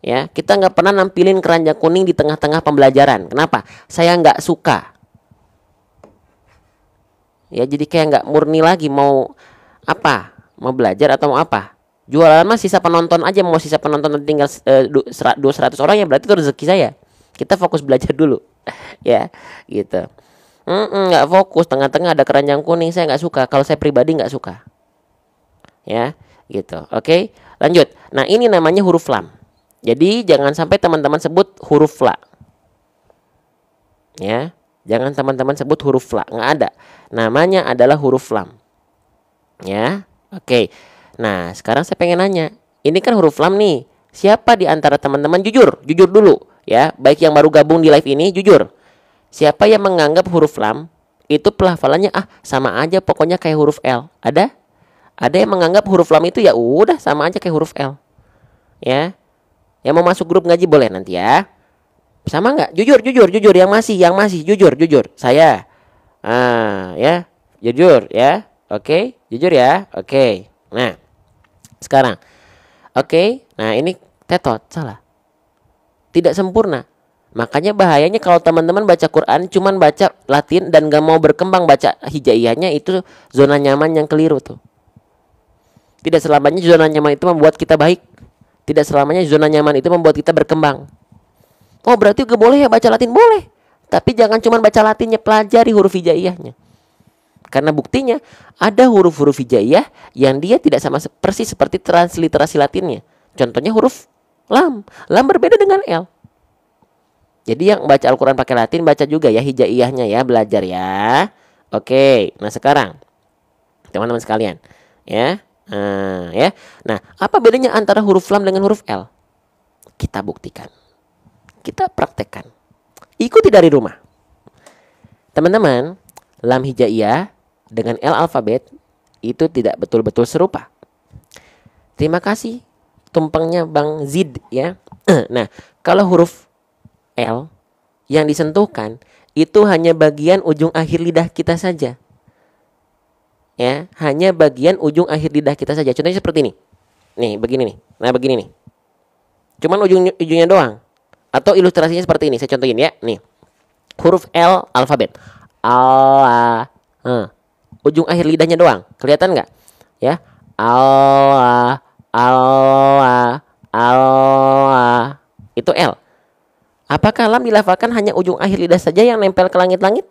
Ya, kita nggak pernah nampilin keranjang kuning di tengah-tengah pembelajaran. Kenapa? Saya nggak suka. Ya, jadi kayak nggak murni lagi mau apa? Mau belajar atau mau apa? Jualan mah sisa penonton aja, mau sisa penonton tinggal 200 orang ya berarti itu rezeki saya. Kita fokus belajar dulu. Ya, gitu. Nggak fokus, tengah-tengah ada keranjang kuning, saya nggak suka. Kalau saya pribadi nggak suka. Ya, gitu. Oke, lanjut. Nah, ini namanya huruf lam. Jadi jangan sampai teman-teman sebut huruf la. Ya, jangan teman-teman sebut huruf la, nggak ada. Namanya adalah huruf lam. Ya, oke. Nah, sekarang saya pengen nanya. Ini kan huruf lam nih. Siapa di antara teman-teman jujur dulu ya, baik yang baru gabung di live ini jujur. Siapa yang menganggap huruf lam itu pelafalannya sama aja pokoknya kayak huruf L? Ada? Ada yang menganggap huruf lam itu ya udah sama aja kayak huruf L. Ya. Yang mau masuk grup ngaji boleh nanti ya. Sama nggak? Jujur yang masih jujur. Saya. Ya. Jujur ya. Oke, jujur ya. Oke. Nah, sekarang. Oke. Nah, ini tetot salah. Tidak sempurna. Makanya bahayanya kalau teman-teman baca Quran cuman baca Latin dan gak mau berkembang baca hijaiyahnya, itu zona nyaman yang keliru tuh. Tidak selamanya zona nyaman itu membuat kita baik. Tidak selamanya zona nyaman itu membuat kita berkembang. Oh, berarti gak boleh ya baca Latin? Boleh. Tapi jangan cuma baca Latinnya, pelajari huruf hijaiyahnya. Karena buktinya ada huruf-huruf hijaiyah yang dia tidak sama persis seperti transliterasi Latinnya. Contohnya huruf lam. Lam berbeda dengan L. Jadi yang baca Al-Quran pakai Latin baca juga ya hijaiyahnya ya, belajar ya. Oke, nah sekarang teman-teman sekalian ya. Nah, apa bedanya antara huruf lam dengan huruf L? Kita buktikan. Kita praktekkan. Ikuti dari rumah. Teman-teman, lam hijaiyah dengan L alfabet itu tidak betul-betul serupa. Terima kasih tumpengnya Bang Zid ya. Nah, kalau huruf L yang disentuhkan itu hanya bagian ujung akhir lidah kita saja. Ya, hanya bagian ujung akhir lidah kita saja. Contohnya seperti ini. Nih, begini nih. Nah, begini nih. Cuman ujungnya doang. Atau ilustrasinya seperti ini. Saya contohin ya. Nih. Huruf L alfabet. Allah. Ujung akhir lidahnya doang. Kelihatan nggak? Ya. Allah. Allah. Allah. Itu L. Apakah lam dilafalkan hanya ujung akhir lidah saja yang nempel ke langit-langit?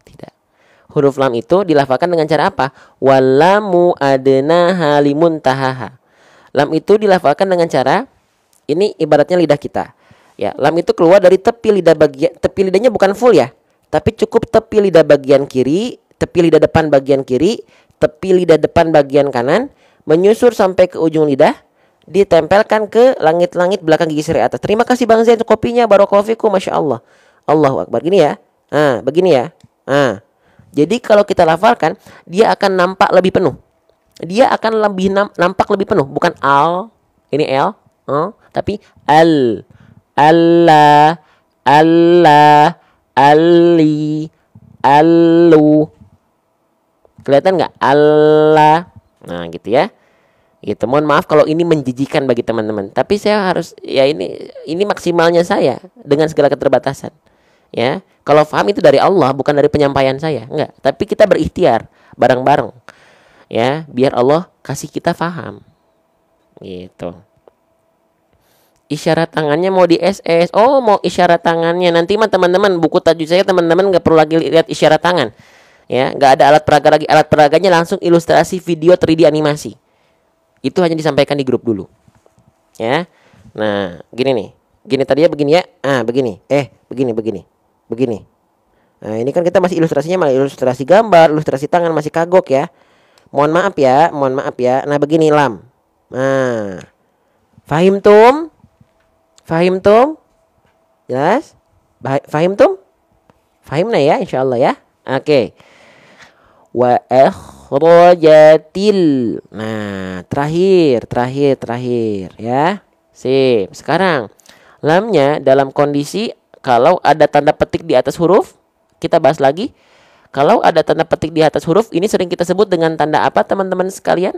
Tidak. Huruf lam itu dilafalkan dengan cara apa? Walamu adna halimun tahaha. Lam itu dilafalkan dengan cara ini ibaratnya lidah kita. Ya, lam itu keluar dari tepi lidah bagian, tepi lidahnya bukan full ya, tapi cukup tepi lidah bagian kiri, tepi lidah depan bagian kiri, tepi lidah depan bagian kanan, menyusur sampai ke ujung lidah, ditempelkan ke langit-langit belakang gigi seri atas. Terima kasih Bang Zain untuk kopinya, barakallahu fikum, masya Allah. Allahu akbar. Gini ya. Begini ya. Jadi kalau kita lafalkan, dia akan nampak lebih penuh. Dia akan lebih nampak lebih penuh, bukan al. Ini L, tapi al. Allah, Allah, Ali, Allu. Kelihatan nggak? Allah. Nah, gitu ya. Gitu. Mohon maaf kalau ini menjijikan bagi teman-teman. Tapi saya harus ya ini maksimalnya saya dengan segala keterbatasan. Ya. Kalau paham itu dari Allah, bukan dari penyampaian saya. Enggak. Tapi kita berikhtiar bareng-bareng. Ya, biar Allah kasih kita paham. Gitu. Isyarat tangannya mau di SS. Oh, mau isyarat tangannya. Nanti mah teman-teman buku tajwid saya teman-teman nggak perlu lagi lihat isyarat tangan. Ya, nggak ada alat peraga lagi. Alat peraganya langsung ilustrasi video 3D animasi. Itu hanya disampaikan di grup dulu. Ya. Nah, gini nih. Gini tadi ya begini ya. Begini. Begini. Nah, ini kan kita masih ilustrasinya malah ilustrasi gambar, ilustrasi tangan masih kagok ya. Mohon maaf ya. Nah, begini lam. Nah. Fahim tum? Jelas? Fahim tum? Fahimna ya insyaallah ya. Oke. Wa akhrajatil. Nah, terakhir ya. Sip. Sekarang lamnya dalam kondisi kalau ada tanda petik di atas huruf, kita bahas lagi. Kalau ada tanda petik di atas huruf, ini sering kita sebut dengan tanda apa teman-teman sekalian?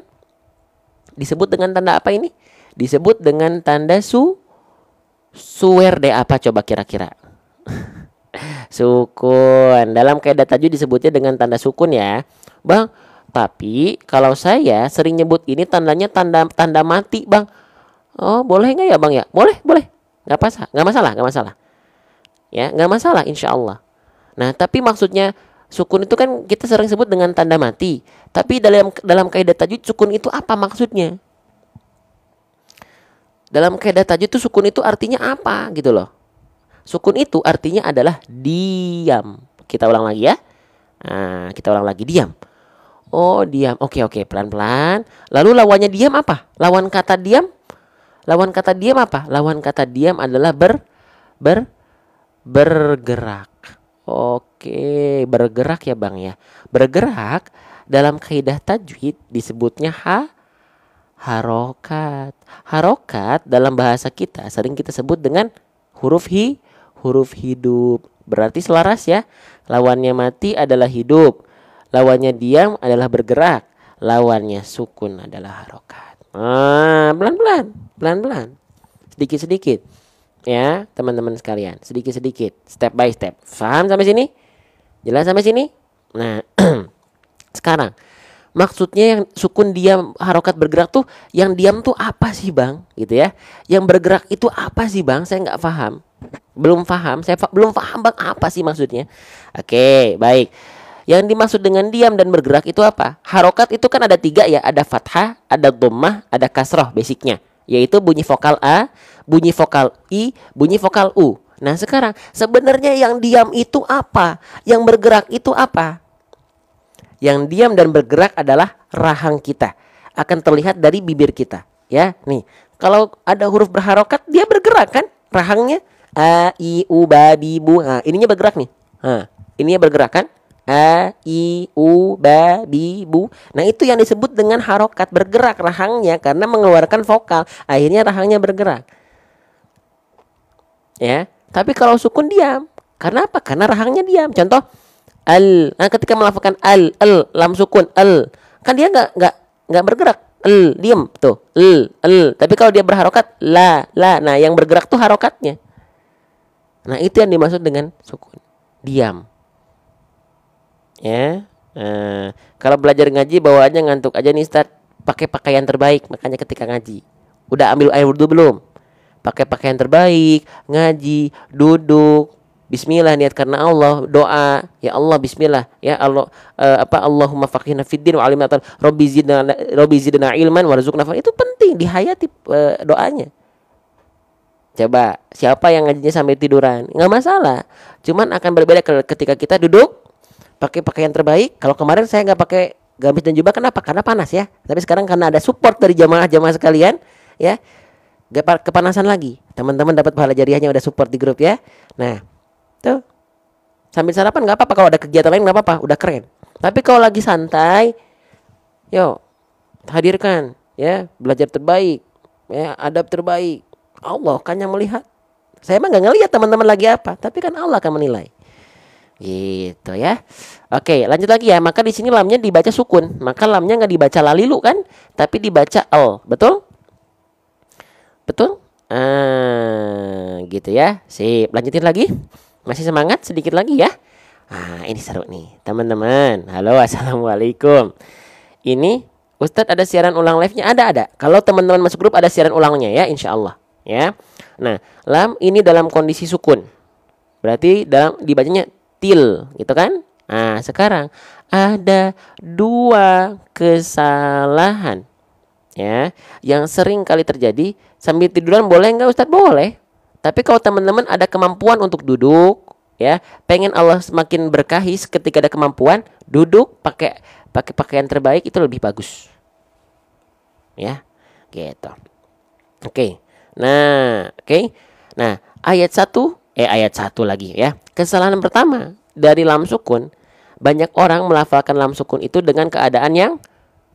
Disebut dengan tanda apa ini? Disebut dengan tanda suwerde apa coba kira-kira? Sukun. Dalam kaidah tajwid disebutnya dengan tanda sukun ya. Bang, tapi kalau saya sering nyebut ini tandanya tanda mati, Bang. Oh, boleh nggak ya, Bang ya? Boleh. Nggak masalah. Ya, nggak masalah insya Allah. Nah, tapi maksudnya sukun itu kan kita sering sebut dengan tanda mati. Tapi dalam kaidah tajwid sukun itu apa maksudnya? Dalam kaidah tajwid itu sukun itu artinya apa gitu loh. Sukun itu artinya adalah diam. Kita ulang lagi ya. Nah, kita ulang lagi diam. Oh, diam. Oke, pelan-pelan. Lalu lawannya diam apa? Lawan kata diam? Lawan kata diam apa? Lawan kata diam adalah bergerak. Oke, bergerak ya Bang ya. Bergerak dalam kaidah tajwid disebutnya harokat. Harokat dalam bahasa kita sering kita sebut dengan huruf hidup. Berarti selaras ya. Lawannya mati adalah hidup. Lawannya diam adalah bergerak. Lawannya sukun adalah harokat. Pelan-pelan. Sedikit-sedikit. Ya, teman-teman sekalian, sedikit-sedikit, step by step. Paham sampai sini? Jelas sampai sini? Nah, sekarang maksudnya yang sukun diam harokat bergerak tuh, yang diam tuh apa sih Bang? Gitu ya. Yang bergerak itu apa sih Bang? Saya nggak paham. Belum paham. Belum paham Bang apa sih maksudnya? Oke, baik. Yang dimaksud dengan diam dan bergerak itu apa? Harokat itu kan ada 3 ya. Ada fathah, ada dhammah, ada kasroh basicnya. Yaitu bunyi vokal A, bunyi vokal I, bunyi vokal U. Nah sekarang sebenarnya yang diam itu apa? Yang bergerak itu apa? Yang diam dan bergerak adalah rahang kita. Akan terlihat dari bibir kita. Ya, nih. Kalau ada huruf berharokat dia bergerak kan? Rahangnya A, I, U, Ba, Bi, Bu. Nah, ininya bergerak nih. Nah, ininya bergerak kan? A, I, U, Ba, Bi, Bu. Nah itu yang disebut dengan harokat, bergerak rahangnya karena mengeluarkan vokal. Akhirnya rahangnya bergerak. Ya, tapi kalau sukun diam. Karena apa? Karena rahangnya diam. Contoh al. Nah, ketika melakukan al, lam sukun al, kan dia nggak bergerak. Al diam tuh. Al. Tapi kalau dia berharokat la. Nah yang bergerak tuh harokatnya. Nah itu yang dimaksud dengan sukun. Diam. Ya, kalau belajar ngaji bawaannya ngantuk aja nih Ustaz. Pakai pakaian terbaik, makanya ketika ngaji. Udah ambil air wudhu belum? Pakai pakaian terbaik, ngaji, duduk, bismillah niat karena Allah, doa, ya Allah bismillah, ya Allah Allahumma faqihna fiddin wa alimna Rabbi zidna ilman warzuqna. Itu penting dihayati doanya. Coba siapa yang ngajinya sampai tiduran? Nggak masalah. Cuman akan berbeda ketika kita duduk pakai pakaian terbaik. Kalau kemarin saya nggak pakai gamis dan jubah, kenapa? Karena panas ya. Tapi sekarang karena ada support dari jamaah-jamaah sekalian, ya, gak kepanasan lagi. Teman-teman dapat pahala jariahnya, udah support di grup ya. Nah, tuh sambil sarapan nggak apa-apa. Kalau ada kegiatan lain nggak apa-apa, udah keren. Tapi kalau lagi santai, yuk hadirkan, ya, belajar terbaik, ya, adab terbaik. Allah kan yang melihat. Saya mah nggak ngelihat teman-teman lagi apa, tapi kan Allah akan menilai. Gitu ya. Oke, lanjut lagi ya. Maka di sini lamnya dibaca sukun. Maka lamnya nggak dibaca lalilu kan, tapi dibaca al. Betul? Betul? Gitu ya. Sip. Lanjutin lagi. Masih semangat sedikit lagi ya. Ini seru nih, teman-teman. Halo, assalamualaikum. Ini Ustadz ada siaran ulang live-nya? Ada. Kalau teman-teman masuk grup ada siaran ulangnya ya, insya Allah. Ya. Nah, lam ini dalam kondisi sukun. Berarti dibacanya til, gitu kan? Nah, sekarang ada 2 kesalahan ya yang sering kali terjadi. Sambil tiduran boleh nggak Ustadz? Boleh. Tapi kalau teman-teman ada kemampuan untuk duduk, ya, pengen Allah semakin berkahi ketika ada kemampuan, duduk pakai pakaian terbaik itu lebih bagus. Ya, gitu. Oke. Nah, ayat 1 lagi ya. Kesalahan pertama dari lam sukun, banyak orang melafalkan lam sukun itu dengan keadaan yang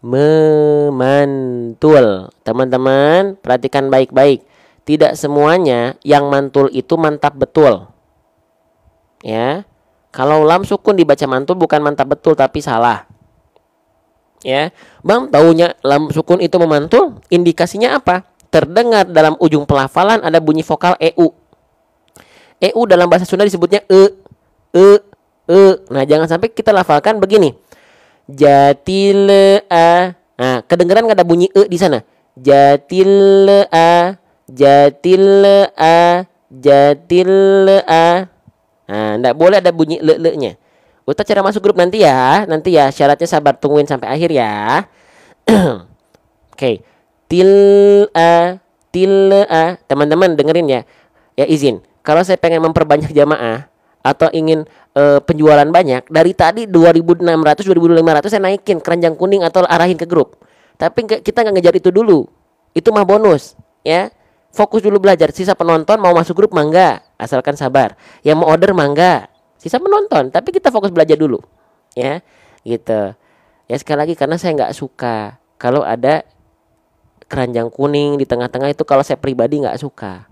memantul. Teman-teman, perhatikan baik-baik. Tidak semuanya yang mantul itu mantap betul. Ya. Kalau lam sukun dibaca mantul bukan mantap betul tapi salah. Ya. Bang, taunya lam sukun itu memantul, indikasinya apa? Terdengar dalam ujung pelafalan ada bunyi vokal EU. EU dalam bahasa Sunda disebutnya e. Nah, jangan sampai kita lafalkan begini. Jatilea. Nah, kedengeran nggak ada bunyi e di sana? Jatilea, jatilea, jatilea. Nah, nggak boleh ada bunyi le-nya. Ustaz cara masuk grup nanti ya. Nanti ya, syaratnya sabar tungguin sampai akhir ya. Oke. Tilea, tilea. Teman-teman dengerin ya. Ya izin. Kalau saya pengen memperbanyak jamaah atau ingin penjualan banyak, dari tadi 2.600 2.500 saya naikin keranjang kuning atau arahin ke grup. Tapi kita nggak ngejar itu dulu. Itu mah bonus, ya. Fokus dulu belajar. Sisa penonton mau masuk grup mangga, asalkan sabar. Yang mau order mangga, sisa penonton. Tapi kita fokus belajar dulu, ya, gitu. Ya sekali lagi karena saya nggak suka kalau ada keranjang kuning di tengah-tengah itu. Kalau saya pribadi nggak suka.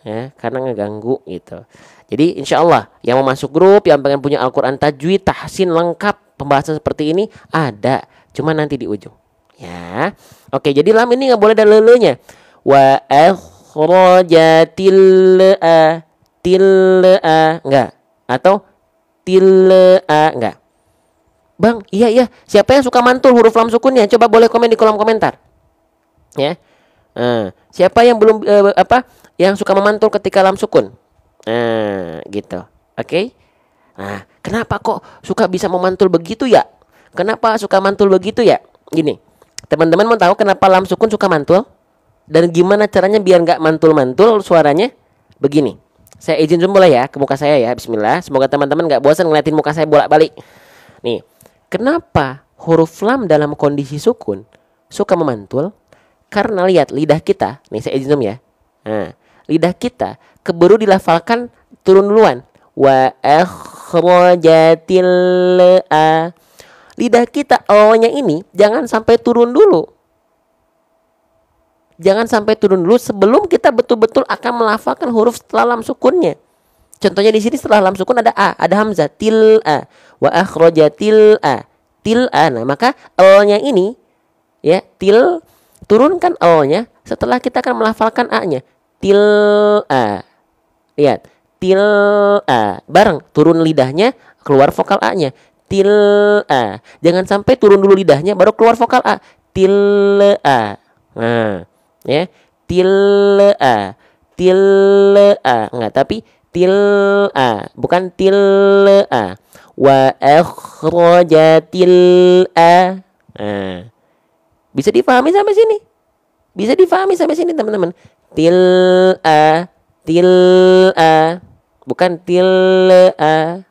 Ya, karena ngeganggu gitu. Jadi insya Allah yang mau masuk grup, yang pengen punya Al-Quran tajwid, tahsin lengkap, pembahasan seperti ini ada, cuma nanti di ujung. Ya, oke. Jadi lam ini nggak boleh ada lelenya. Wa akhrajatil til'a enggak, atau til'a enggak. Bang, iya. Siapa yang suka mantul huruf lam sukunnya? Coba boleh komen di kolom komentar. Ya. Siapa yang belum yang suka memantul ketika lam sukun? Gitu. Oke. Nah, kenapa kok suka bisa memantul begitu ya? Kenapa suka mantul begitu ya? Gini. Teman-teman mau tahu kenapa lam sukun suka mantul? Dan gimana caranya biar nggak mantul-mantul suaranya? Begini. Saya izin zoom boleh ya ke muka saya ya. Bismillah. Semoga teman-teman nggak bosan ngeliatin muka saya bolak-balik. Nih. Kenapa huruf lam dalam kondisi sukun suka memantul? Karena lihat lidah kita. Nih saya izin zoom ya. Nah, lidah kita keburu dilafalkan turun duluan. Wa akhrajatil a. Lidah kita o-nya ini jangan sampai turun dulu. Jangan sampai turun dulu sebelum kita betul-betul akan melafalkan huruf setelah lam sukunnya. Contohnya di sini setelah lam sukun ada a, ada hamzah til a. Wa akhrajatil a. Til a. Nah, maka o-nya ini ya, til turunkan o-nya setelah kita akan melafalkan a-nya. Til a. Lihat, til a. Bareng turun lidahnya, keluar vokal a-nya. Til a. Jangan sampai turun dulu lidahnya baru keluar vokal a. Til a. Nah, ya. Til a. Til a. Enggak, tapi til a, bukan til a. Wa akhrajatil a. Nah, bisa dipahami sampai sini? Bisa difahami sampai sini teman-teman? Til a, bukan til a.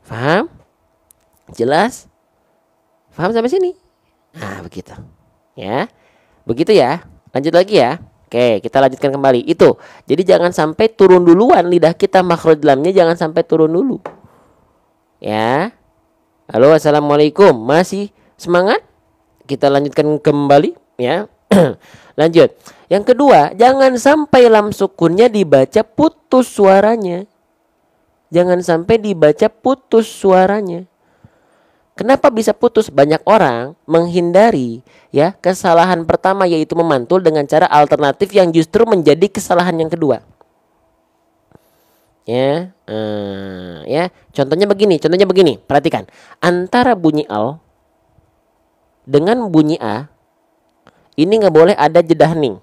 Paham? Jelas? Paham sampai sini? Nah, begitu. Ya. Begitu ya. Lanjut lagi ya. Oke, kita lanjutkan kembali. Itu. Jadi jangan sampai turun duluan lidah kita, makhraj lamnya jangan sampai turun dulu. Ya. Halo, assalamualaikum. Masih semangat? Kita lanjutkan kembali ya. Lanjut. Yang kedua, jangan sampai lam sukunnya dibaca putus suaranya. Jangan sampai dibaca putus suaranya. Kenapa bisa putus? Banyak orang menghindari ya kesalahan pertama, yaitu memantul dengan cara alternatif yang justru menjadi kesalahan yang kedua. Ya, ya. Contohnya begini. Perhatikan. Antara bunyi al dengan bunyi a ini nggak boleh ada jeda hening.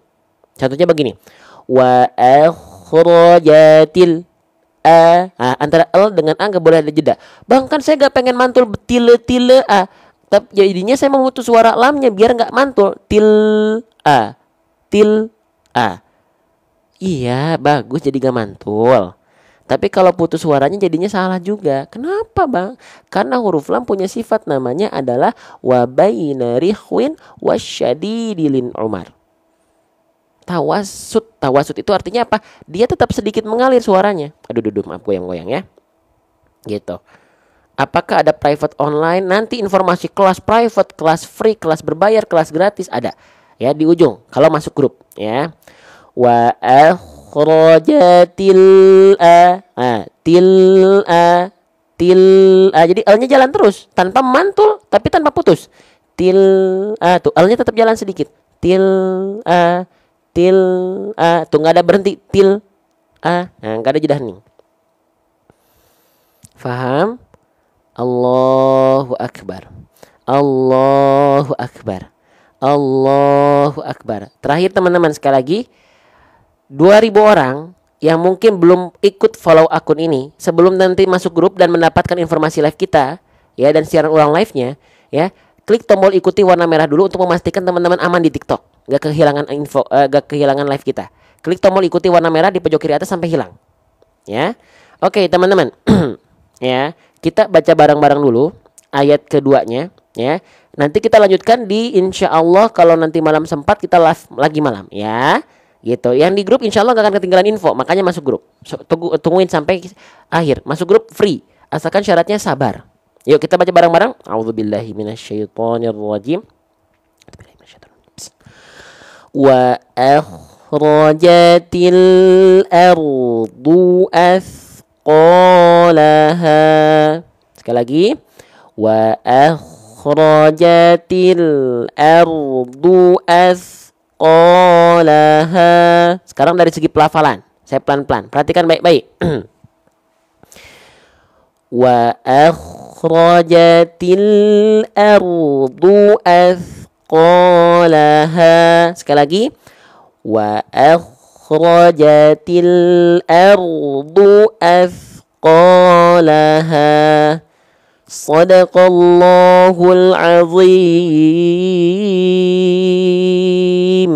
Contohnya begini. Wa akhrajatil a. Nah, antara l dengan a nggak boleh ada jeda. Bang, kan saya nggak pengen mantul tile a. Tapi jadinya saya memutus suara lamnya biar nggak mantul. Til a. Iya, bagus jadi nggak mantul. Tapi kalau putus suaranya jadinya salah juga. Kenapa, Bang? Karena huruf lam punya sifat namanya adalah wa baina rihwin wasyadidilin umar. Tawassut Tawasud itu artinya apa? Dia tetap sedikit mengalir suaranya. Aduh, maaf goyang-goyang ya. Gitu. Apakah ada private online? Nanti informasi kelas private, kelas free, kelas berbayar, kelas gratis ada. Ya, di ujung kalau masuk grup ya. Wa akhrajatil jadi L-nya jalan terus tanpa mantul tapi tanpa putus. Tuh L-nya tetap jalan sedikit. Tuh nggak ada berhenti nah nggak ada jeda hening. Faham? Allahu Akbar. Allahu Akbar. Allahu Akbar. Terakhir teman-teman, sekali lagi 2000 orang yang mungkin belum ikut follow akun ini, sebelum nanti masuk grup dan mendapatkan informasi live kita ya, dan siaran ulang live-nya ya, klik tombol ikuti warna merah dulu untuk memastikan teman-teman aman di TikTok, gak kehilangan info, gak kehilangan live kita. Klik tombol ikuti warna merah di pojok kiri atas sampai hilang ya. Oke teman-teman. Ya, kita baca bareng-bareng dulu ayat keduanya ya. Nanti kita lanjutkan di insya Allah kalau nanti malam sempat kita live lagi malam ya. Gitu. Yang di grup insya Allah gak akan ketinggalan info, makanya masuk grup. Tungguin sampai akhir. Masuk grup free, asalkan syaratnya sabar. Yuk kita baca bareng-bareng. A'udzubillahi minasyaitonirrajim. Wa akhrajatil ardu athqalaha. Sekali lagi. Wa akhrajatil ardu athqalaha. Sekarang dari segi pelafalan, saya pelan-pelan. Perhatikan baik-baik. Wa akhrajatil ardu athqalaha. Sekali lagi. Wa akhrajatil ardu athqalaha. Shadaqallahul azim.